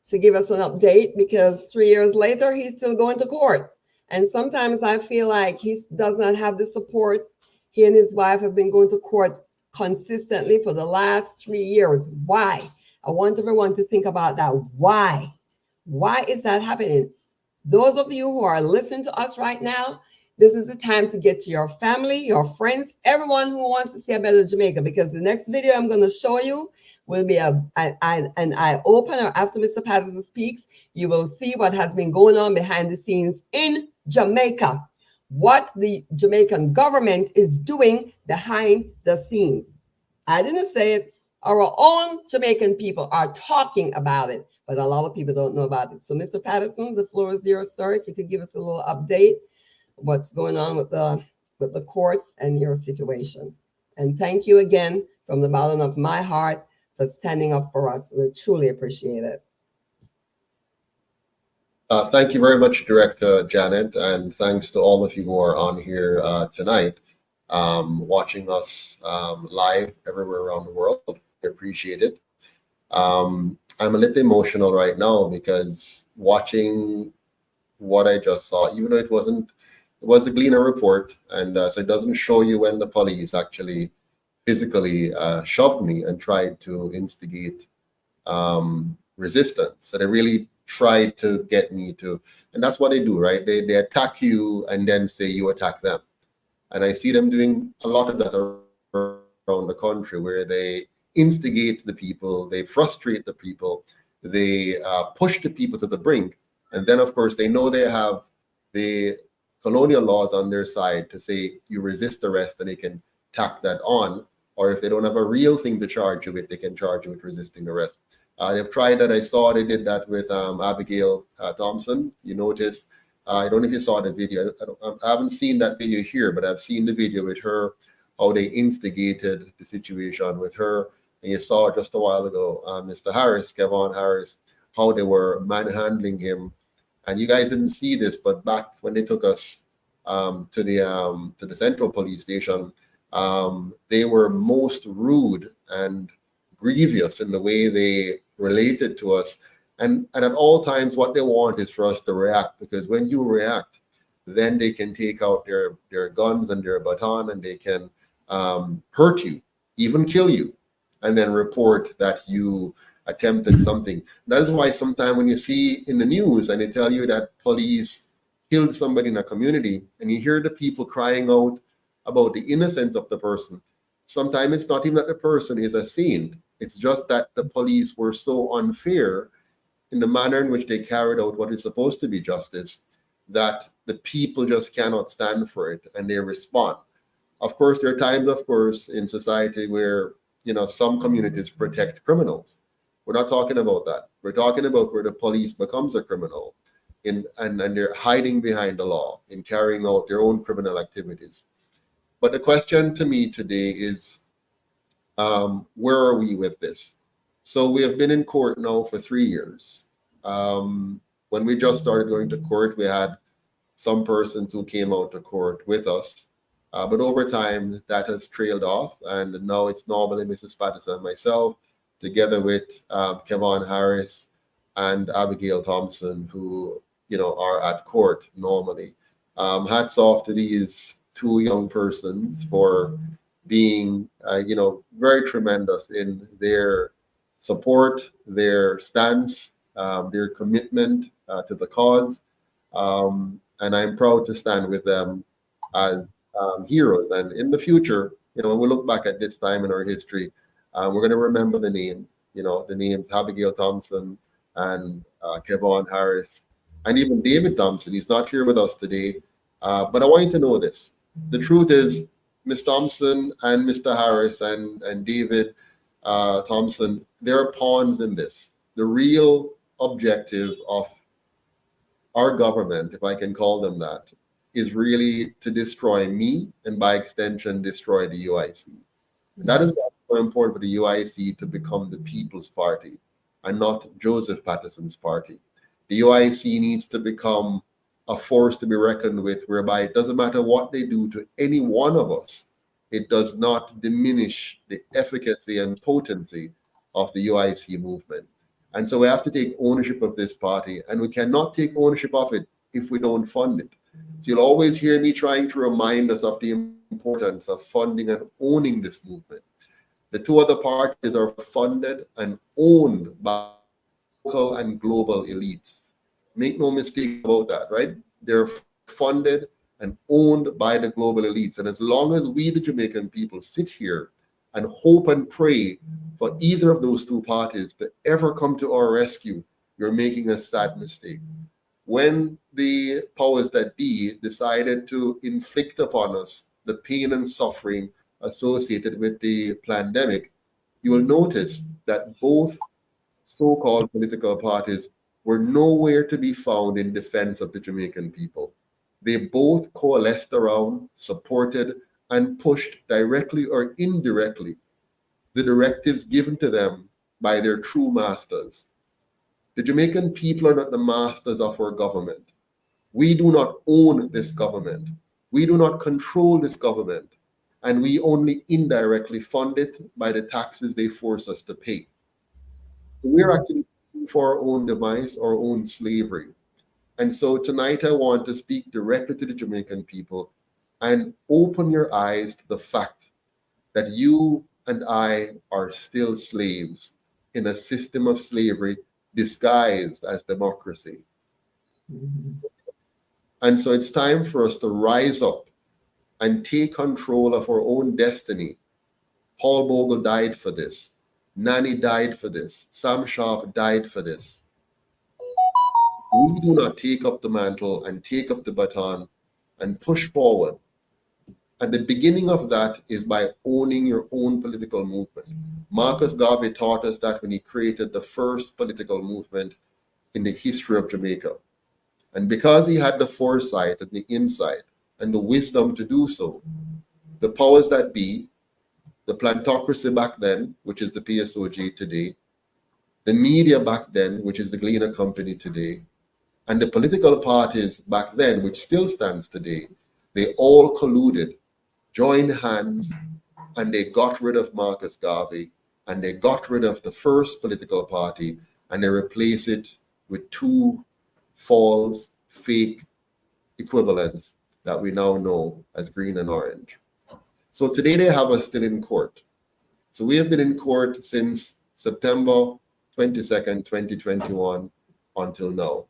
to give us an update, because 3 years later, he's still going to court. And sometimes I feel like he does not have the support. He and his wife have been going to court consistently for the last 3 years. Why? I want everyone to think about that. Why? Why is that happening? Those of you who are listening to us right now, this is the time to get to your family, your friends, everyone who wants to see a better Jamaica, because the next video I'm going to show you will be an eye-opener. After Mr. Patterson speaks, you will see what has been going on behind the scenes in Jamaica, what the Jamaican government is doing behind the scenes. I didn't say it. Our own Jamaican people are talking about it, but a lot of people don't know about it. So, Mr. Patterson, the floor is yours, sir. If you could give us a little update, what's going on with the courts and your situation. And thank you again from the bottom of my heart for standing up for us. We truly appreciate it. Thank you very much, Director Janet, and thanks to all of you who are on here tonight, watching us live everywhere around the world. We appreciate it. I'm a little emotional right now because watching what I just saw, even though it was a Gleaner report, and so it doesn't show you when the police actually physically shoved me and tried to instigate resistance. So they really tried to get me to, and that's what they do, right? They attack you and then say you attack them. And I see them doing a lot of that around the country, where they instigate the people, they frustrate the people, they push the people to the brink. And then, of course, they know they have the colonial laws on their side to say you resist arrest, and they can tack that on. Or if they don't have a real thing to charge you with, they can charge you with resisting arrest. They've tried that. I saw they did that with Abigail Thompson. You notice, I don't know if you saw the video. I haven't seen that video here, but I've seen the video with her, how they instigated the situation with her. And you saw just a while ago, Mr. Harris, Kevon Harris, how they were manhandling him. And you guys didn't see this, but back when they took us to the Central Police Station, they were most rude and grievous in the way they related to us. And at all times, what they want is for us to react, because when you react, then they can take out their guns and their baton, and they can hurt you, even kill you, and then report that you attempted something. That is why sometimes when you see in the news and they tell you that police killed somebody in a community, and you hear the people crying out about the innocence of the person, sometimes it's not even that the person is a saint. It's just that the police were so unfair in the manner in which they carried out what is supposed to be justice, that the people just cannot stand for it, and they respond. Of course, there are times, of course, in society where, some communities protect criminals. We're not talking about that. We're talking about where the police becomes a criminal and they're hiding behind the law in carrying out their own criminal activities. But the question to me today is, where are we with this? So we have been in court now for 3 years. When we just started going to court, we had some persons who came out to court with us. But over time, that has trailed off. And now it's normally Mrs. Patterson and myself, together with Kevon Harris and Abigail Thompson, who, are at court normally. Hats off to these two young persons for being, very tremendous in their support, their stance, their commitment to the cause. And I'm proud to stand with them as heroes. And in the future, when we look back at this time in our history, we're going to remember the names Abigail Thompson and Kevon Harris, and even David Thompson. He's not here with us today, but I want you to know this. The truth is, Ms. Thompson and Mr. Harris and David Thompson, they're pawns in this. The real objective of our government, if I can call them that, is really to destroy me, and by extension, destroy the UIC. And that is why it's so important for the UIC to become the People's Party and not Joseph Patterson's party. The UIC needs to become a force to be reckoned with, whereby it doesn't matter what they do to any one of us, it does not diminish the efficacy and potency of the UIC movement. And so we have to take ownership of this party, and we cannot take ownership of it if we don't fund it. So you'll always hear me trying to remind us of the importance of funding and owning this movement. The two other parties are funded and owned by local and global elites. Make no mistake about that, right? They're funded and owned by the global elites. And as long as we, the Jamaican people, sit here and hope and pray for either of those two parties to ever come to our rescue, you're making a sad mistake. When the powers that be decided to inflict upon us the pain and suffering associated with the pandemic, you will notice that both so-called political parties were nowhere to be found in defense of the Jamaican people. They both coalesced around, supported, and pushed directly or indirectly the directives given to them by their true masters. The Jamaican people are not the masters of our government. We do not own this government. We do not control this government. And we only indirectly fund it by the taxes they force us to pay. We're actually for our own demise, our own slavery. And so tonight I want to speak directly to the Jamaican people and open your eyes to the fact that you and I are still slaves in a system of slavery disguised as democracy. And so it's time for us to rise up and take control of our own destiny. Paul Bogle died for this. Nanny died for this. Sam Sharp died for this. We do not take up the mantle and take up the baton and push forward. And the beginning of that is by owning your own political movement. Marcus Garvey taught us that when he created the first political movement in the history of Jamaica. And because he had the foresight and the insight and the wisdom to do so, the powers that be, the plantocracy back then, which is the PSOJ today, the media back then, which is the Gleaner Company today, and the political parties back then, which still stands today, they all colluded, joined hands, and they got rid of Marcus Garvey, and they got rid of the first political party, and they replaced it with two false, fake equivalents that we now know as green and orange. So today they have us still in court. So we have been in court since September 22nd, 2021 until now.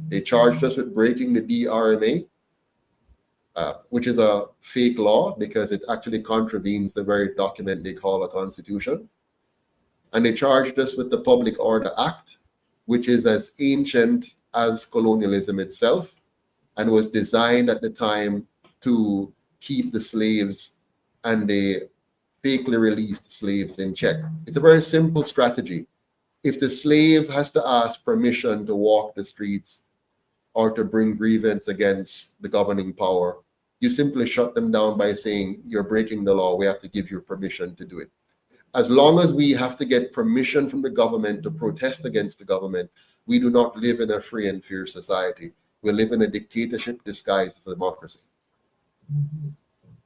They charged us with breaking the DRMA, which is a fake law because it actually contravenes the very document they call a constitution. And they charged us with the Public Order Act, which is as ancient as colonialism itself and was designed at the time to keep the slaves and the fakely released slaves in check. It's a very simple strategy. If the slave has to ask permission to walk the streets or to bring grievance against the governing power, you simply shut them down by saying, you're breaking the law, we have to give you permission to do it. As long as we have to get permission from the government to protest against the government, we do not live in a free and fair society. We live in a dictatorship disguised as a democracy.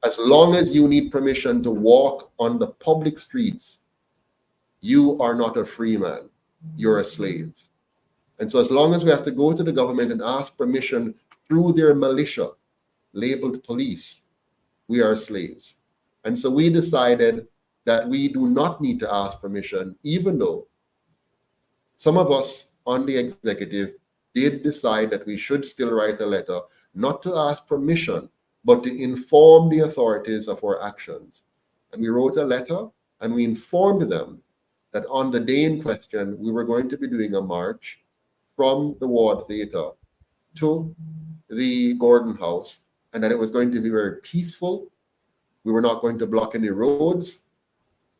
As long as you need permission to walk on the public streets, you are not a free man, you're a slave. And so as long as we have to go to the government and ask permission through their militia, labeled police, we are slaves. And so we decided that we do not need to ask permission, even though some of us on the executive did decide that we should still write a letter, not to ask permission, but to inform the authorities of our actions. And we wrote a letter and we informed them that on the day in question, we were going to be doing a march from the Ward Theatre to the Gordon House, and that it was going to be very peaceful. We were not going to block any roads.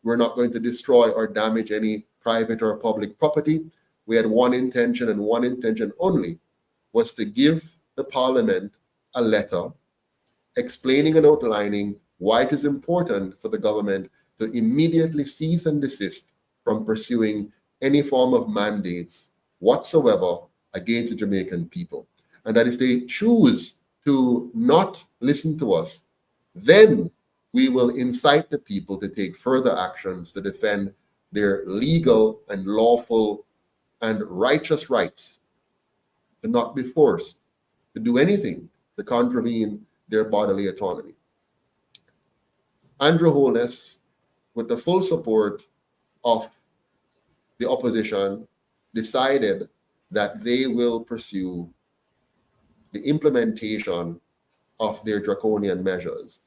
We're not going to destroy or damage any private or public property. We had one intention and one intention only, was to give the Parliament a letter explaining and outlining why it is important for the government to immediately cease and desist from pursuing any form of mandates whatsoever against the Jamaican people. And that if they choose to not listen to us, then we will incite the people to take further actions to defend their legal and lawful and righteous rights, to not be forced to do anything to contravene their bodily autonomy. Andrew Holness, with the full support of the opposition, decided that they will pursue the implementation of their draconian measures.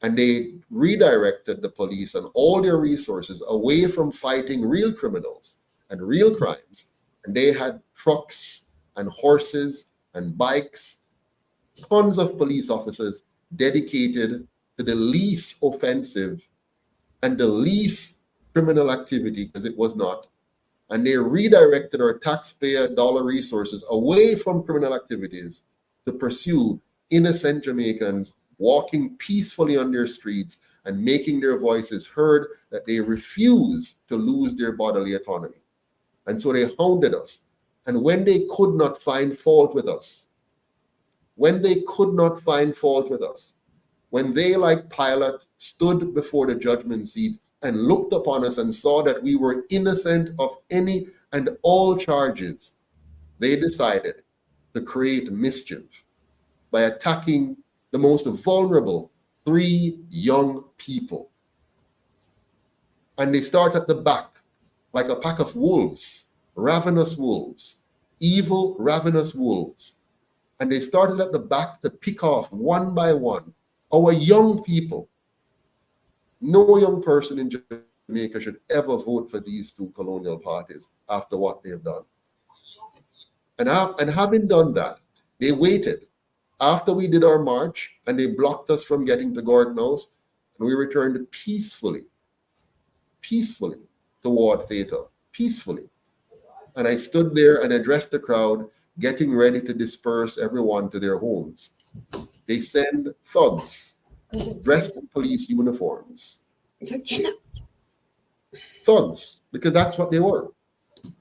And they redirected the police and all their resources away from fighting real criminals and real crimes. And they had trucks and horses and bikes, tons of police officers dedicated to the least offensive and the least criminal activity, because it was not. And they redirected our taxpayer dollar resources away from criminal activities to pursue innocent Jamaicans walking peacefully on their streets and making their voices heard, that they refuse to lose their bodily autonomy. And so they hounded us. And when they could not find fault with us, when they, like Pilate, stood before the judgment seat and looked upon us and saw that we were innocent of any and all charges, they decided to create mischief by attacking the most vulnerable, 3 young people. And they start at the back like a pack of wolves, ravenous wolves, evil, ravenous wolves. And they started at the back to pick off one by one our young people. No young person in Jamaica should ever vote for these 2 colonial parties after what they've done. And having done that, they waited after we did our march and they blocked us from getting to Gordon House, and we returned peacefully toward Theta, peacefully. And I stood there and addressed the crowd, getting ready to disperse everyone to their homes. They send thugs dressed in police uniforms. Thugs, because that's what they were.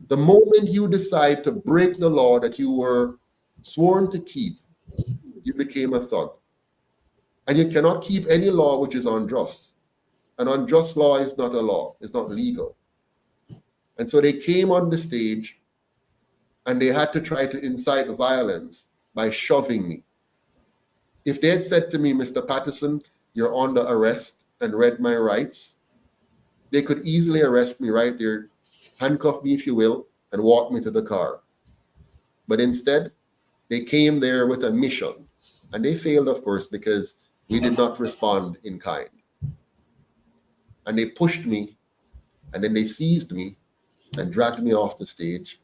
The moment you decide to break the law that you were sworn to keep, you became a thug. And you cannot keep any law which is unjust. An unjust law is not a law, it's not legal. And so they came on the stage and they had to try to incite violence by shoving me. If they had said to me, Mr. Patterson, you're under arrest, and read my rights, they could easily arrest me right there, handcuff me if you will, and walk me to the car. But instead, they came there with a mission. And they failed, of course, because we did not respond in kind. And they pushed me, and then they seized me and dragged me off the stage.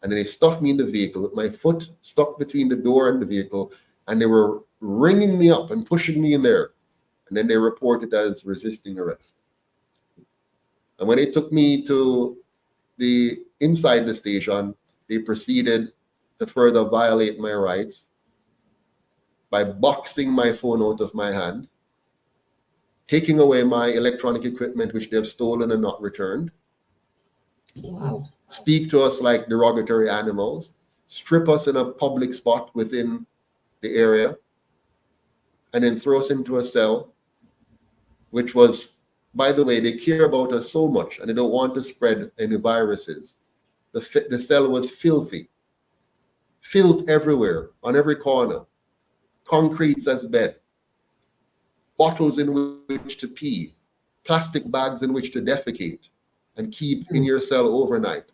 And then they stuffed me in the vehicle with my foot stuck between the door and the vehicle, and they were ringing me up and pushing me in there. And then they reported as resisting arrest. And when they took me to the inside the station, they proceeded to further violate my rights by boxing my phone out of my hand, taking away my electronic equipment, which they have stolen and not returned. Wow. Speak to us like derogatory animals, strip us in a public spot within the area, and then throw us into a cell, which was, by the way, they care about us so much and they don't want to spread any viruses. The cell was filthy. Filth everywhere, on every corner. Concretes as bed. Bottles in which to pee. Plastic bags in which to defecate and keep in your cell overnight.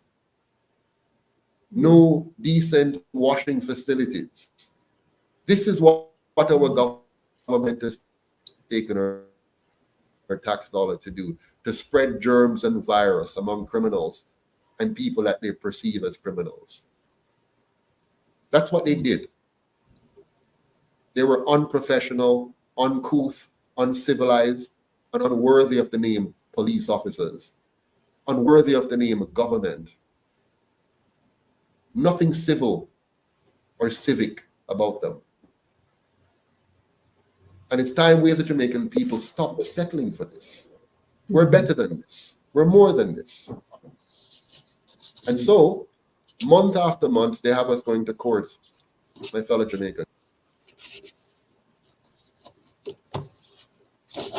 No decent washing facilities. This is what our government has taken our tax dollar to do, to spread germs and virus among criminals and people that they perceive as criminals. That's what they did. They were unprofessional, uncouth, uncivilized, and unworthy of the name police officers, unworthy of the name government. Nothing civil or civic about them. And it's time we as a Jamaican people stop settling for this. We're better than this. We're more than this. And so, month after month, they have us going to court, my fellow Jamaicans.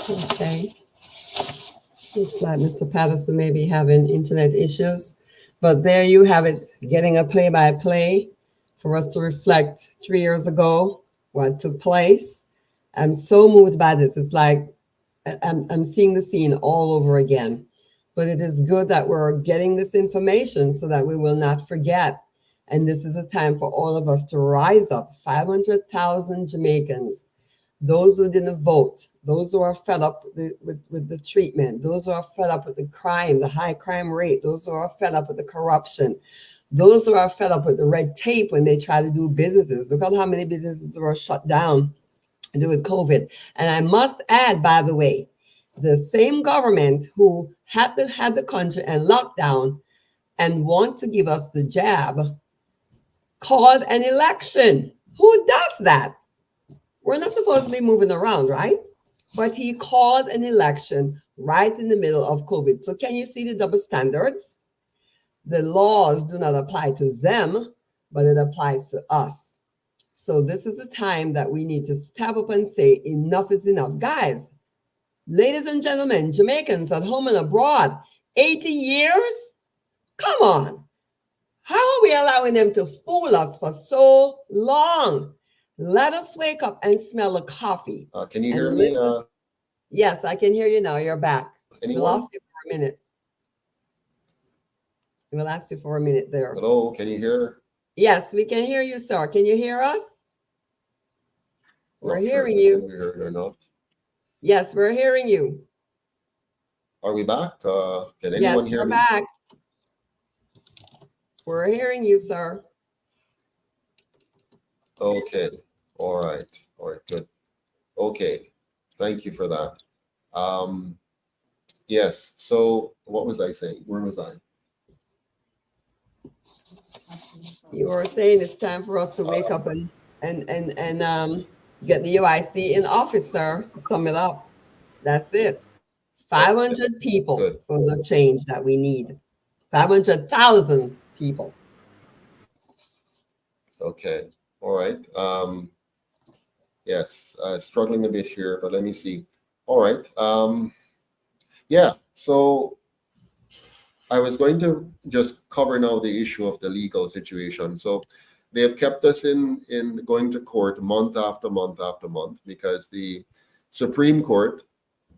Okay. Looks like Mr. Patterson may be having internet issues. But there you have it, getting a play-by-play for us to reflect 3 years ago what took place. I'm so moved by this. It's like I'm seeing the scene all over again. But it is good that we're getting this information so that we will not forget. And this is a time for all of us to rise up. 500,000 Jamaicans, those who didn't vote, those who are fed up with the treatment, those who are fed up with the crime, the high crime rate, those who are fed up with the corruption, those who are fed up with the red tape when they try to do businesses. Look at how many businesses were shut down due to COVID. And I must add, by the way, the same government who had the country in lockdown and want to give us the jab called an election. Who does that? We're not supposed to be moving around, right? But he called an election right in the middle of COVID. So can you see the double standards? The laws do not apply to them, but it applies to us. So this is the time that we need to step up and say, enough is enough. Guys, ladies and gentlemen, Jamaicans at home and abroad, 80 years? Come on. How are we allowing them to fool us for so long? Let us wake up and smell the coffee. Can you and hear me? listen. Yes, I can hear you now. You're back. We Anyone? lost you for a minute. We lost you for a minute there. Hello, can you hear? Yes, we can hear you, sir. Can you hear us? We're Not hearing sure if you. we heard or not. Yes, we're hearing you. Are we back? Can Yes, anyone hear we're me? back. We're hearing you, sir. Okay. All right. All right. Good. Okay. Thank you for that. Yes. So what was I saying? Where was I? You were saying it's time for us to wake up and get the UIC in office, sir. To sum it up, that's it. 500 people Good. for the change that we need. 500,000 people. Okay. All right. Yes. Struggling a bit here, but let me see. All right. Yeah. So I was going to just cover now the issue of the legal situation. So they have kept us in going to court month after month after month because the Supreme Court,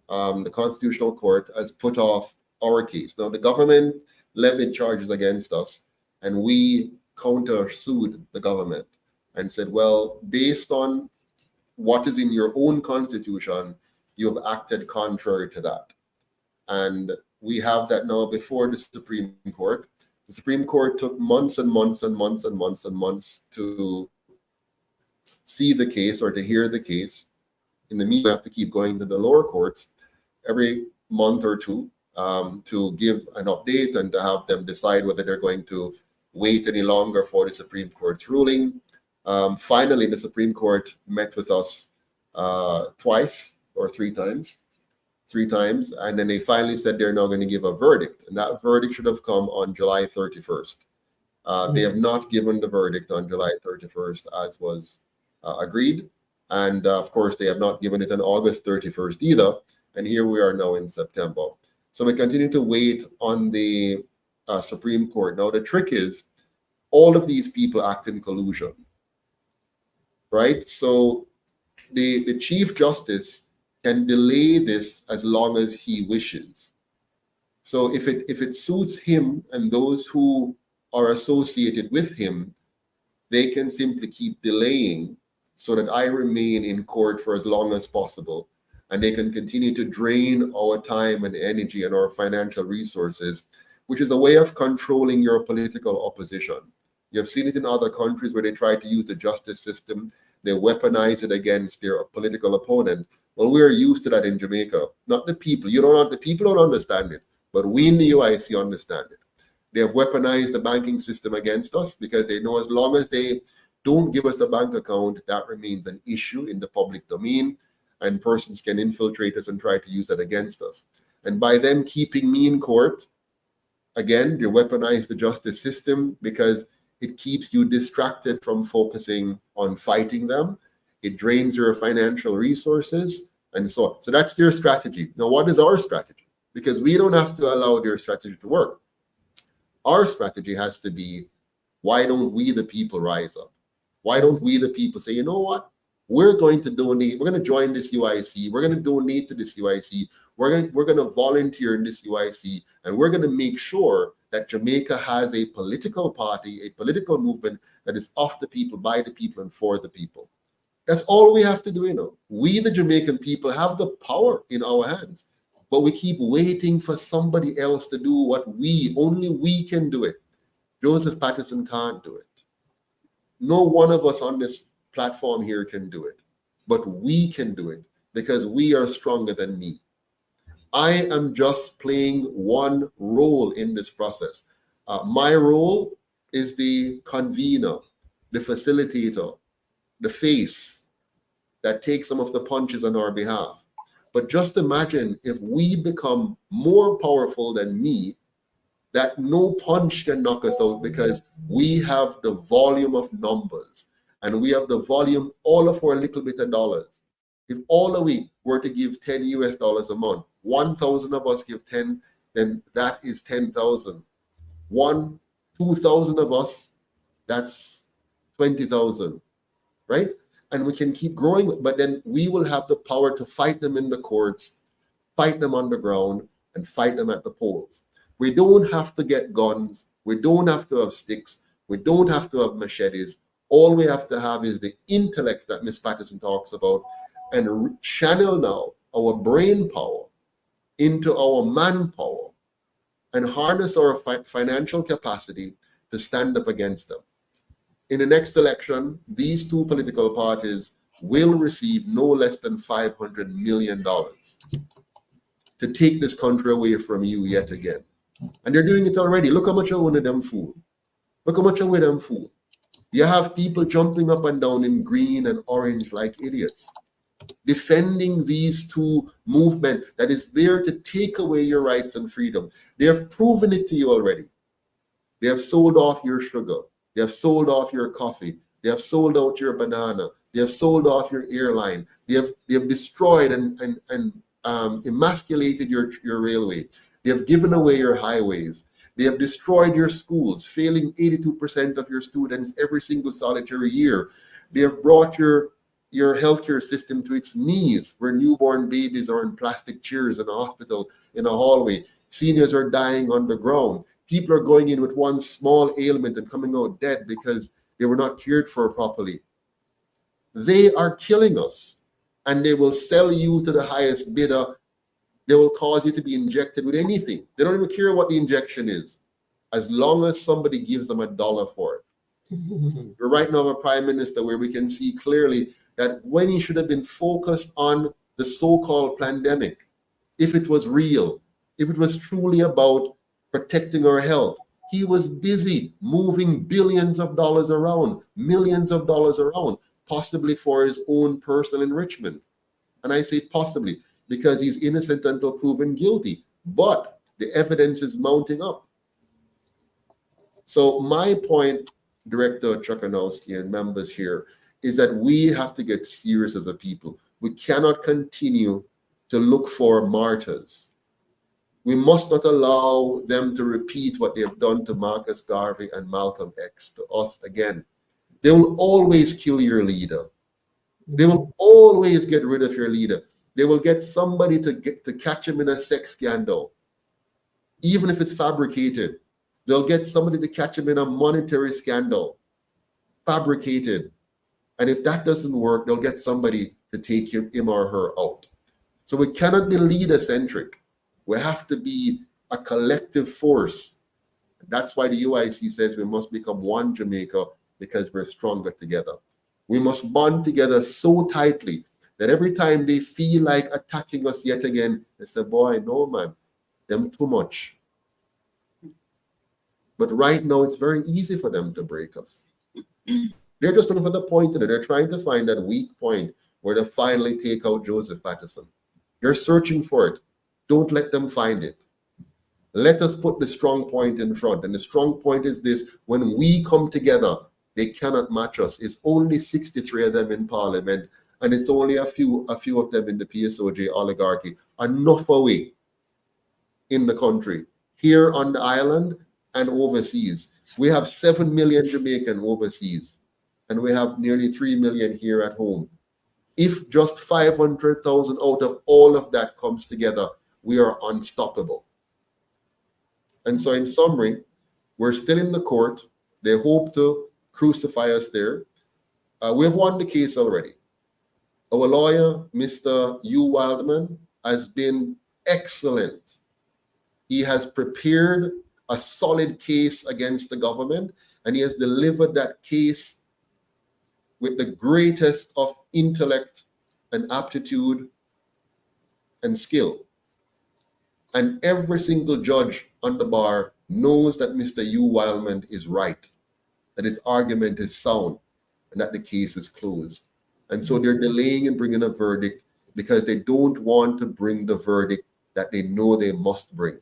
the Constitutional Court, has put off our case. Now the government levied charges against us, and we counter-sued the government and said, well, based on what is in your own constitution, you have acted contrary to that. And we have that now before the Supreme Court. The Supreme Court took months and months and months and months and months to see the case or to hear the case. In the meantime, we have to keep going to the lower courts every month or two to give an update and to have them decide whether they're going to wait any longer for the Supreme Court's ruling. Finally, the Supreme Court met with us twice or three times, and then they finally said they're now going to give a verdict, and that verdict should have come on July 31st. They have not given the verdict on July 31st as was agreed, and of course they have not given it on August 31st either, and here we are now in September. So we continue to wait on the Supreme Court. Now the trick is all of these people act in collusion, right? So the Chief Justice can delay this as long as he wishes. So if it suits him and those who are associated with him, they can simply keep delaying so that I remain in court for as long as possible, and they can continue to drain our time and energy and our financial resources, which is a way of controlling your political opposition. You have seen it in other countries where they try to use the justice system. They weaponize it against their political opponent. Well, we're used to that in Jamaica. Not the people. The people don't understand it, but we in the UIC understand it. They have weaponized the banking system against us because they know as long as they don't give us the bank account, that remains an issue in the public domain, and persons can infiltrate us and try to use that against us. And by them keeping me in court, again, they weaponize the justice system because it keeps you distracted from focusing on fighting them. It drains your financial resources and so on. So that's their strategy. Now, what is our strategy? Because we don't have to allow their strategy to work. Our strategy has to be, why don't we, the people, rise up? Why don't we, the people, say, you know what? We're going to donate. We're going to join this UIC. We're going to donate to this UIC. We're going to volunteer in this UIC, and we're going to make sure that Jamaica has a political party, a political movement that is of the people, by the people, and for the people. That's all we have to do, you know. We, the Jamaican people, have the power in our hands, but we keep waiting for somebody else to do what only we can do it. Joseph Patterson can't do it. No one of us on this platform here can do it, but we can do it because we are stronger than me. I am just playing one role in this process. My role is the convener, the facilitator, the face that takes some of the punches on our behalf. But just imagine if we become more powerful than me, that no punch can knock us out because we have the volume of numbers and we have the volume, all of our little bit of dollars. If all of we were to give $10 a month, 1,000 of us give 10, then that is 10,000. 1 2,000 of us, that's 20,000, right? And we can keep growing, but then we will have the power to fight them in the courts, fight them on the ground, and fight them at the polls. We don't have to get guns. We don't have to have sticks. We don't have to have machetes. All we have to have is the intellect that Ms. Patterson talks about, and channel now our brain power into our manpower and harness our financial capacity to stand up against them. In the next election, these two political parties will receive no less than $500 million to take this country away from you yet again. And they're doing it already. Look how much I own them fool. Look how much I wear them fool. You have people jumping up and down in green and orange like idiots, defending these two movements that is there to take away your rights and freedom. They have proven it to you already. They have sold off your sugar. They have sold off your coffee. They have sold out your banana. They have sold off your airline. They have destroyed and emasculated your railway. They have given away your highways. They have destroyed your schools, failing 82% of your students every single solitary year. They have brought your healthcare system to its knees, where newborn babies are in plastic chairs in a hospital, in a hallway. Seniors are dying on the ground. People are going in with one small ailment and coming out dead because they were not cared for properly. They are killing us, and they will sell you to the highest bidder. They will cause you to be injected with anything. They don't even care what the injection is, as long as somebody gives them $1 for it. We're right now a prime minister where we can see clearly that when he should have been focused on the so-called pandemic, if it was real, if it was truly about protecting our health, he was busy moving billions of dollars around, millions of dollars around, possibly for his own personal enrichment. And I say possibly because he's innocent until proven guilty, but the evidence is mounting up. So my point, Director Chakanowski and members here, is that we have to get serious as a people. We cannot continue to look for martyrs. We must not allow them to repeat what they've done to Marcus Garvey and Malcolm X to us again. They will always kill your leader. They will always get rid of your leader. They will get somebody to catch him in a sex scandal, even if it's fabricated. They'll get somebody to catch him in a monetary scandal, fabricated. And if that doesn't work, they'll get somebody to take him or her out. So we cannot be leader-centric. We have to be a collective force. That's why the UIC says we must become one Jamaica, because we're stronger together. We must bond together so tightly that every time they feel like attacking us yet again, they say, boy, no, man, them too much. But right now, it's very easy for them to break us. They're just looking for the point in it. They're trying to find that weak point where they finally take out Joseph Patterson. They're searching for it. Don't let them find it. Let us put the strong point in front. And the strong point is this: when we come together, they cannot match us. It's only 63 of them in parliament, and it's only a few of them in the PSOJ oligarchy. Enough away in the country, here on the island and overseas. We have 7 million Jamaican overseas, and we have nearly 3 million here at home. If just 500,000 out of all of that comes together, we are unstoppable. And so in summary, we're still in the court. They hope to crucify us there. We have won the case already. Our lawyer, Mr. Hugh Wildman, has been excellent. He has prepared a solid case against the government, and he has delivered that case with the greatest of intellect and aptitude and skill. And every single judge on the bar knows that Mr. Hugh Wildman is right, that his argument is sound, and that the case is closed. And so they're delaying in bringing a verdict because they don't want to bring the verdict that they know they must bring.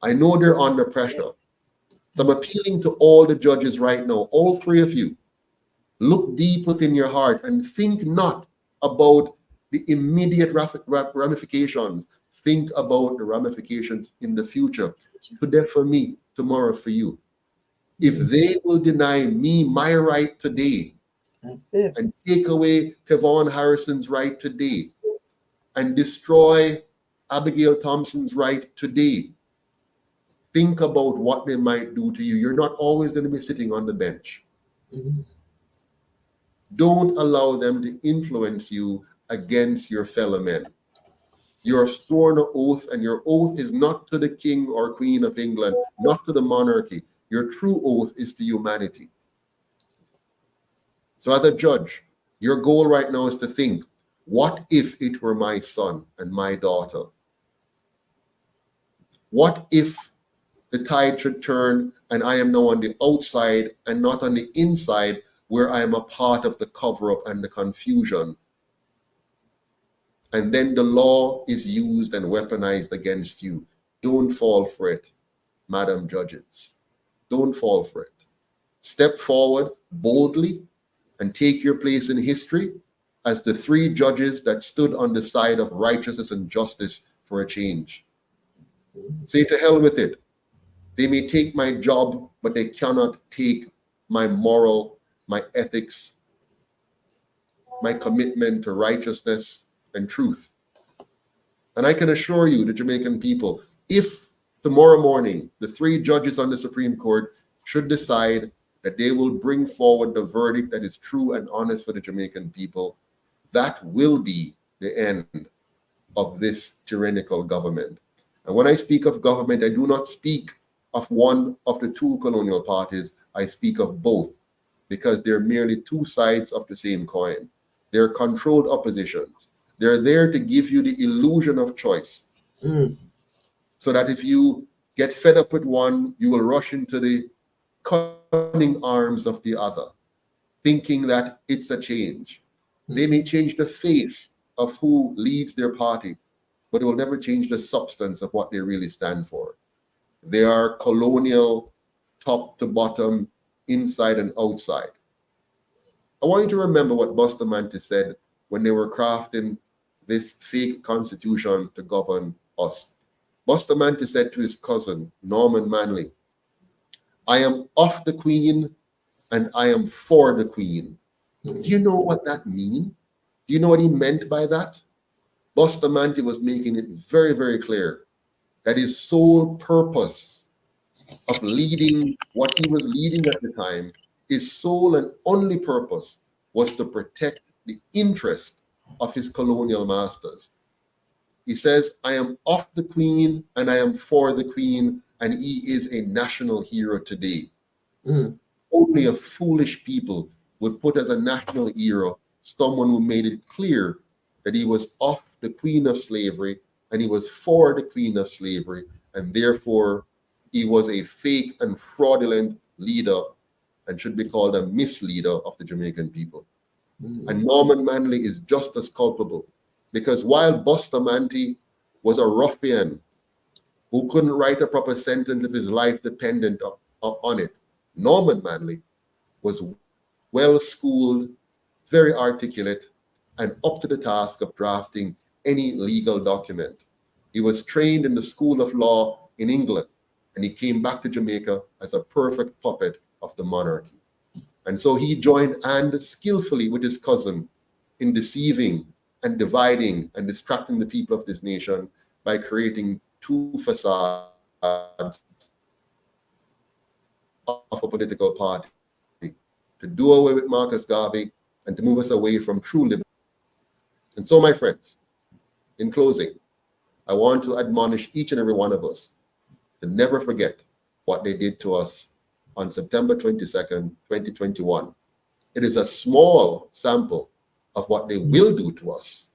I know they're under pressure. So I'm appealing to all the judges right now, all three of you. Look deep within your heart and think not about the immediate ramifications. Think about the ramifications in the future. Today for me, tomorrow for you. If they will deny me my right today and take away Kevon Harrison's right today and destroy Abigail Thompson's right today, think about what they might do to you. You're not always going to be sitting on the bench. Don't allow them to influence you against your fellow men. You're sworn an oath, and your oath is not to the King or Queen of England, not to the monarchy. Your true oath is to humanity. So as a judge, your goal right now is to think, what if it were my son and my daughter? What if the tide should turn and I am now on the outside and not on the inside, where I am a part of the cover-up and the confusion? And then the law is used and weaponized against you. Don't fall for it, Madam Judges. Don't fall for it. Step forward boldly and take your place in history as the three judges that stood on the side of righteousness and justice for a change. Say to hell with it. They may take my job, but they cannot take my moral, my ethics, my commitment to righteousness and truth. And I can assure you, the Jamaican people, if tomorrow morning the three judges on the Supreme Court should decide that they will bring forward the verdict that is true and honest for the Jamaican people, that will be the end of this tyrannical government. And when I speak of government, I do not speak of one of the two colonial parties. I speak of both, because they're merely two sides of the same coin. They're controlled oppositions. They're there to give you the illusion of choice. So that if you get fed up with one, you will rush into the cunning arms of the other, thinking that it's a change. They may change the face of who leads their party, but it will never change the substance of what they really stand for. They are colonial, top to bottom, inside and outside. I want you to remember what Bustamante said when they were crafting this fake constitution to govern us. Bustamante said to his cousin, Norman Manley, I am of the Queen and I am for the Queen. Do you know what that means? Do you know what he meant by that? Bustamante was making it very, very clear that his sole purpose of leading what he was leading at the time, his sole and only purpose was to protect the interest of his colonial masters. He says, I am of the Queen and I am for the Queen, and he is a national hero today. Only a foolish people would put as a national hero someone who made it clear that he was of the Queen of Slavery and he was for the Queen of Slavery, and therefore he was a fake and fraudulent leader and should be called a misleader of the Jamaican people. And Norman Manley is just as culpable, because while Bustamante was a ruffian who couldn't write a proper sentence if his life depended on it, Norman Manley was well-schooled, very articulate, and up to the task of drafting any legal document. He was trained in the School of Law in England, and he came back to Jamaica as a perfect puppet of the monarchy. And so he joined hand skillfully with his cousin in deceiving and dividing and distracting the people of this nation by creating two facades of a political party to do away with Marcus Garvey and to move us away from true liberty. And so, my friends, in closing, I want to admonish each and every one of us to never forget what they did to us on September 22nd, 2021. It is a small sample of what they will do to us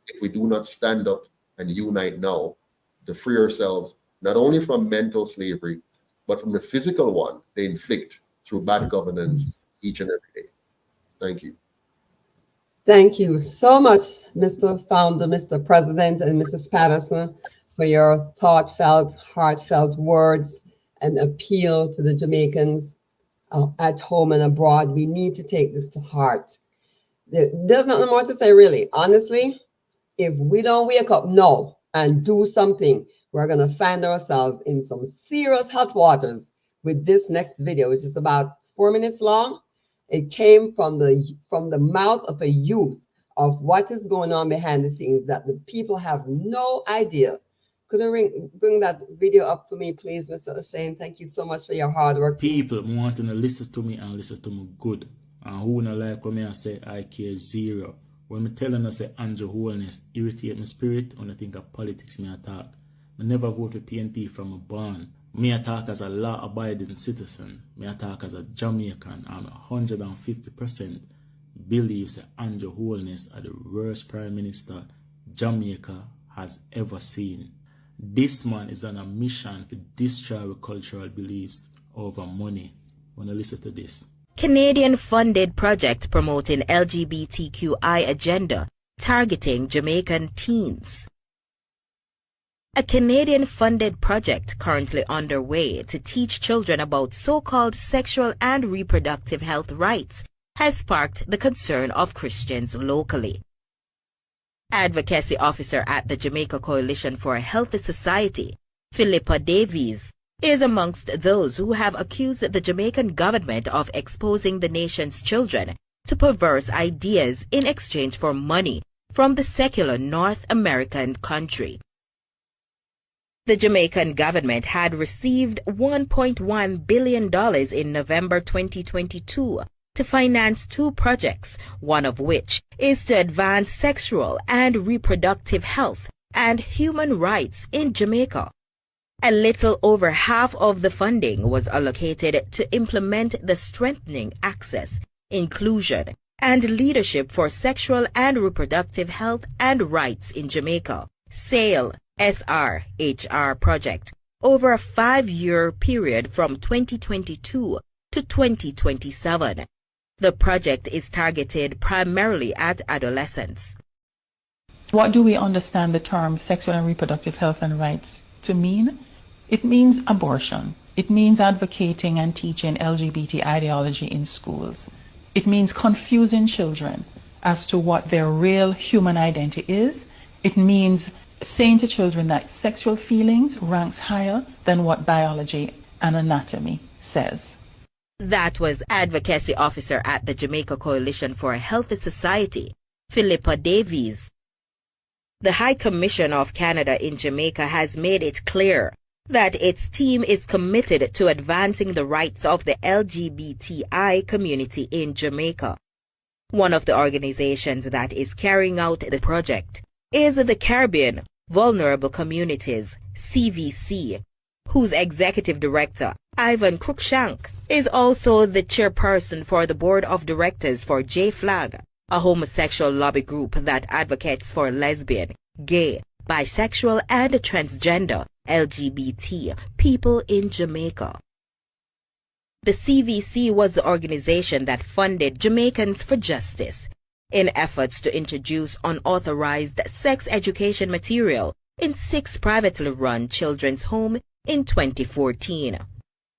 if we do not stand up and unite now to free ourselves, not only from mental slavery, but from the physical one they inflict through bad governance each and every day. Thank you. Thank you so much, Mr. Founder, Mr. President, and Mrs. Patterson, for your thoughtful, heartfelt words and appeal to the Jamaicans at home and abroad. We need to take this to heart. There's nothing more to say, really. Honestly, if we don't wake up now and do something, we're going to find ourselves in some serious hot waters with this next video, which is about 4 minutes long. It came from the mouth of a youth of what is going on behind the scenes that the people have no idea. Could you bring that video up for me, please, Mr. O'Shane? Thank you so much for your hard work. People want to listen to me and listen to me good. And who not like when I say I care zero. When me telling us say Andrew Holness irritate my spirit, when I think of politics me attack. I never vote with PNP from a born. Me attack as a law-abiding citizen. Me attack as a Jamaican. And 150% believes that Andrew Holness are the worst Prime Minister Jamaica has ever seen. This man is on a mission to destroy cultural beliefs over money. Wanna listen to this? Canadian-funded project promoting LGBTQI agenda targeting Jamaican teens. A Canadian-funded project currently underway to teach children about so-called sexual and reproductive health rights has sparked the concern of Christians locally. Advocacy officer at the Jamaica Coalition for a Healthy Society, Philippa Davies, is amongst those who have accused the Jamaican government of exposing the nation's children to perverse ideas in exchange for money from the secular North American country. The Jamaican government had received $1.1 billion in November 2022 to finance 2 projects, one of which is to advance sexual and reproductive health and human rights in Jamaica. A little over half of the funding was allocated to implement the Strengthening Access, Inclusion, and Leadership for Sexual and Reproductive Health and Rights in Jamaica, SAIL SRHR project, over a 5-year period from 2022 to 2027. The project is targeted primarily at adolescents. What do we understand the term sexual and reproductive health and rights to mean? It means abortion. It means advocating and teaching LGBT ideology in schools. It means confusing children as to what their real human identity is. It means saying to children that sexual feelings ranks higher than what biology and anatomy says. That was Advocacy Officer at the Jamaica Coalition for a Healthy Society, Philippa Davies. The High Commission of Canada in Jamaica has made it clear that its team is committed to advancing the rights of the LGBTI community in Jamaica. One of the organizations that is carrying out the project is the Caribbean Vulnerable Communities, CVC, whose executive director, Ivan Cruikshank, is also the chairperson for the board of directors for J-Flag, a homosexual lobby group that advocates for lesbian, gay, bisexual, and transgender LGBT people in Jamaica. The CVC was the organization that funded Jamaicans for Justice in efforts to introduce unauthorized sex education material in 6 privately run children's homes in 2014.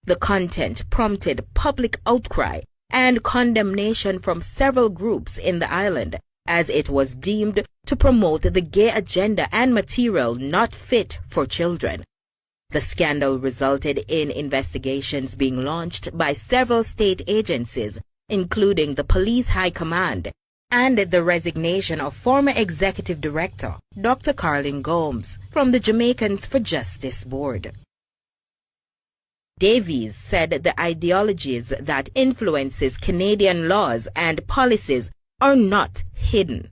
The content prompted public outcry and condemnation from several groups in the island, as it was deemed to promote the gay agenda and material not fit for children. The scandal resulted in investigations being launched by several state agencies, including the Police High Command, and the resignation of former Executive Director Dr. Carlin Gomes from the Jamaicans for Justice Board. Davies said the ideologies that influences Canadian laws and policies are not hidden.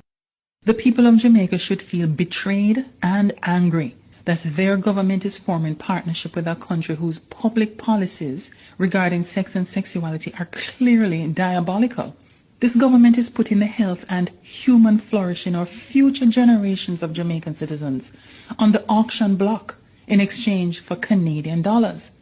The people of Jamaica should feel betrayed and angry that their government is forming partnership with a country whose public policies regarding sex and sexuality are clearly diabolical. This government is putting the health and human flourishing of future generations of Jamaican citizens on the auction block in exchange for Canadian dollars.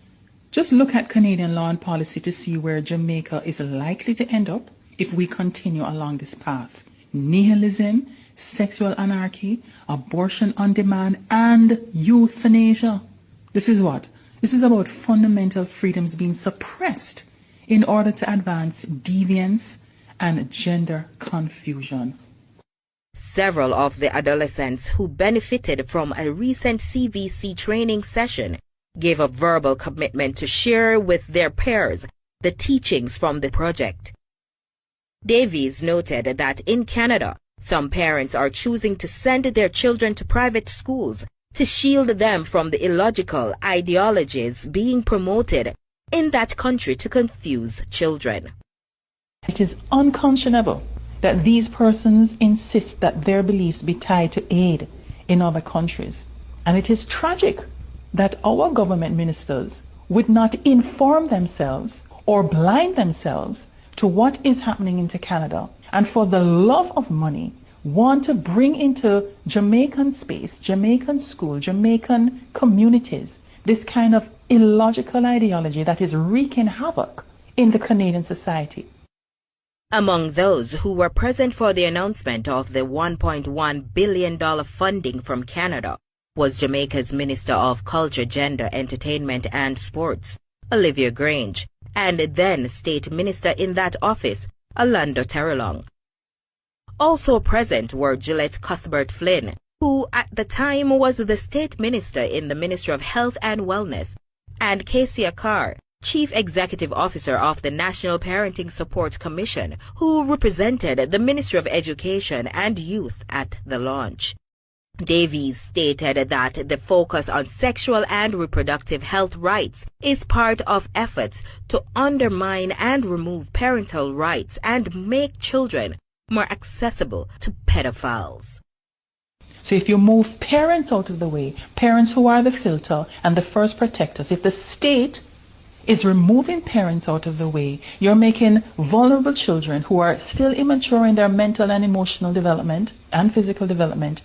Just look at Canadian law and policy to see where Jamaica is likely to end up if we continue along this path. Nihilism, sexual anarchy, abortion on demand, and euthanasia. This is what? This is about fundamental freedoms being suppressed in order to advance deviance and gender confusion. Several of the adolescents who benefited from a recent CVC training session gave a verbal commitment to share with their peers the teachings from the project. Davies noted that in Canada, some parents are choosing to send their children to private schools to shield them from the illogical ideologies being promoted in that country to confuse children. It is unconscionable that these persons insist that their beliefs be tied to aid in other countries. And it is tragic that our government ministers would not inform themselves or blind themselves to what is happening into Canada, and for the love of money want to bring into Jamaican space, Jamaican school, Jamaican communities, this kind of illogical ideology that is wreaking havoc in the Canadian society. Among those who were present for the announcement of the $1.1 billion funding from Canada was Jamaica's Minister of Culture, Gender, Entertainment and Sports, Olivia Grange, and then State Minister in that office, Orlando Terrelong. Also present were Gillette Cuthbert-Flynn, who at the time was the State Minister in the Ministry of Health and Wellness, and Kesia Carr, Chief Executive Officer of the National Parenting Support Commission, who represented the Ministry of Education and Youth at the launch. Davies stated that the focus on sexual and reproductive health rights is part of efforts to undermine and remove parental rights and make children more accessible to pedophiles. So if you move parents out of the way, parents who are the filter and the first protectors, if the state is removing parents out of the way, you're making vulnerable children who are still immature in their mental and emotional development and physical development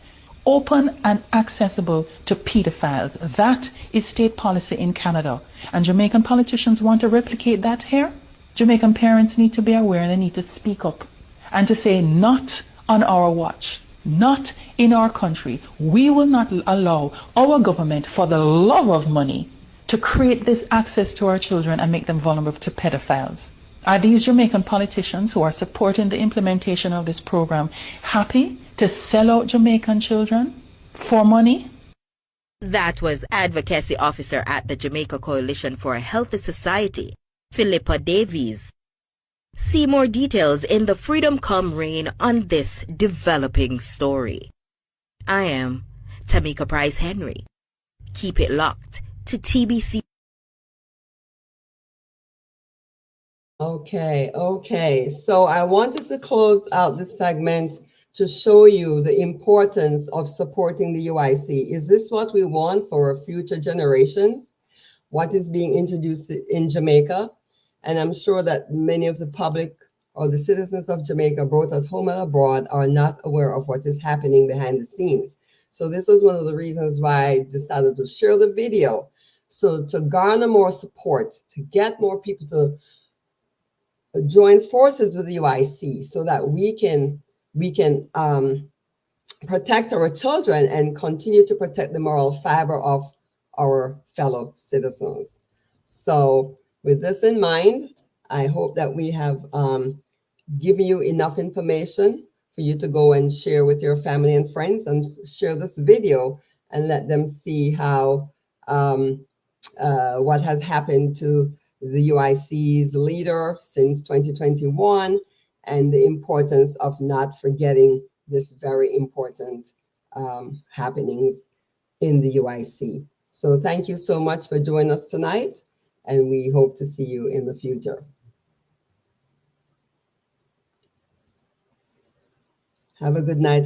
open and accessible to pedophiles. That is state policy in Canada. And Jamaican politicians want to replicate that here. Jamaican parents need to be aware and they need to speak up and to say, not on our watch, not in our country. We will not allow our government, for the love of money, to create this access to our children and make them vulnerable to pedophiles. Are these Jamaican politicians who are supporting the implementation of this program happy to sell out Jamaican children for money? That was Advocacy Officer at the Jamaica Coalition for a Healthy Society, Philippa Davies. See more details in the Freedom Come Reign on this developing story. I am Tamika Price Henry. Keep it locked to TBC. Okay. So I wanted to close out this segment to show you the importance of supporting the UIC. Is this what we want for future generations? What is being introduced in Jamaica? And I'm sure that many of the public or the citizens of Jamaica, both at home and abroad, are not aware of what is happening behind the scenes. So this was one of the reasons why I decided to share the video. So to garner more support, to get more people to join forces with the UIC so that we can protect our children and continue to protect the moral fiber of our fellow citizens. So with this in mind, I hope that we have given you enough information for you to go and share with your family and friends, and share this video and let them see how what has happened to the UIC's leader since 2021, and the importance of not forgetting this very important happenings in the UIC. So thank you so much for joining us tonight, and we hope to see you in the future. Have a good night.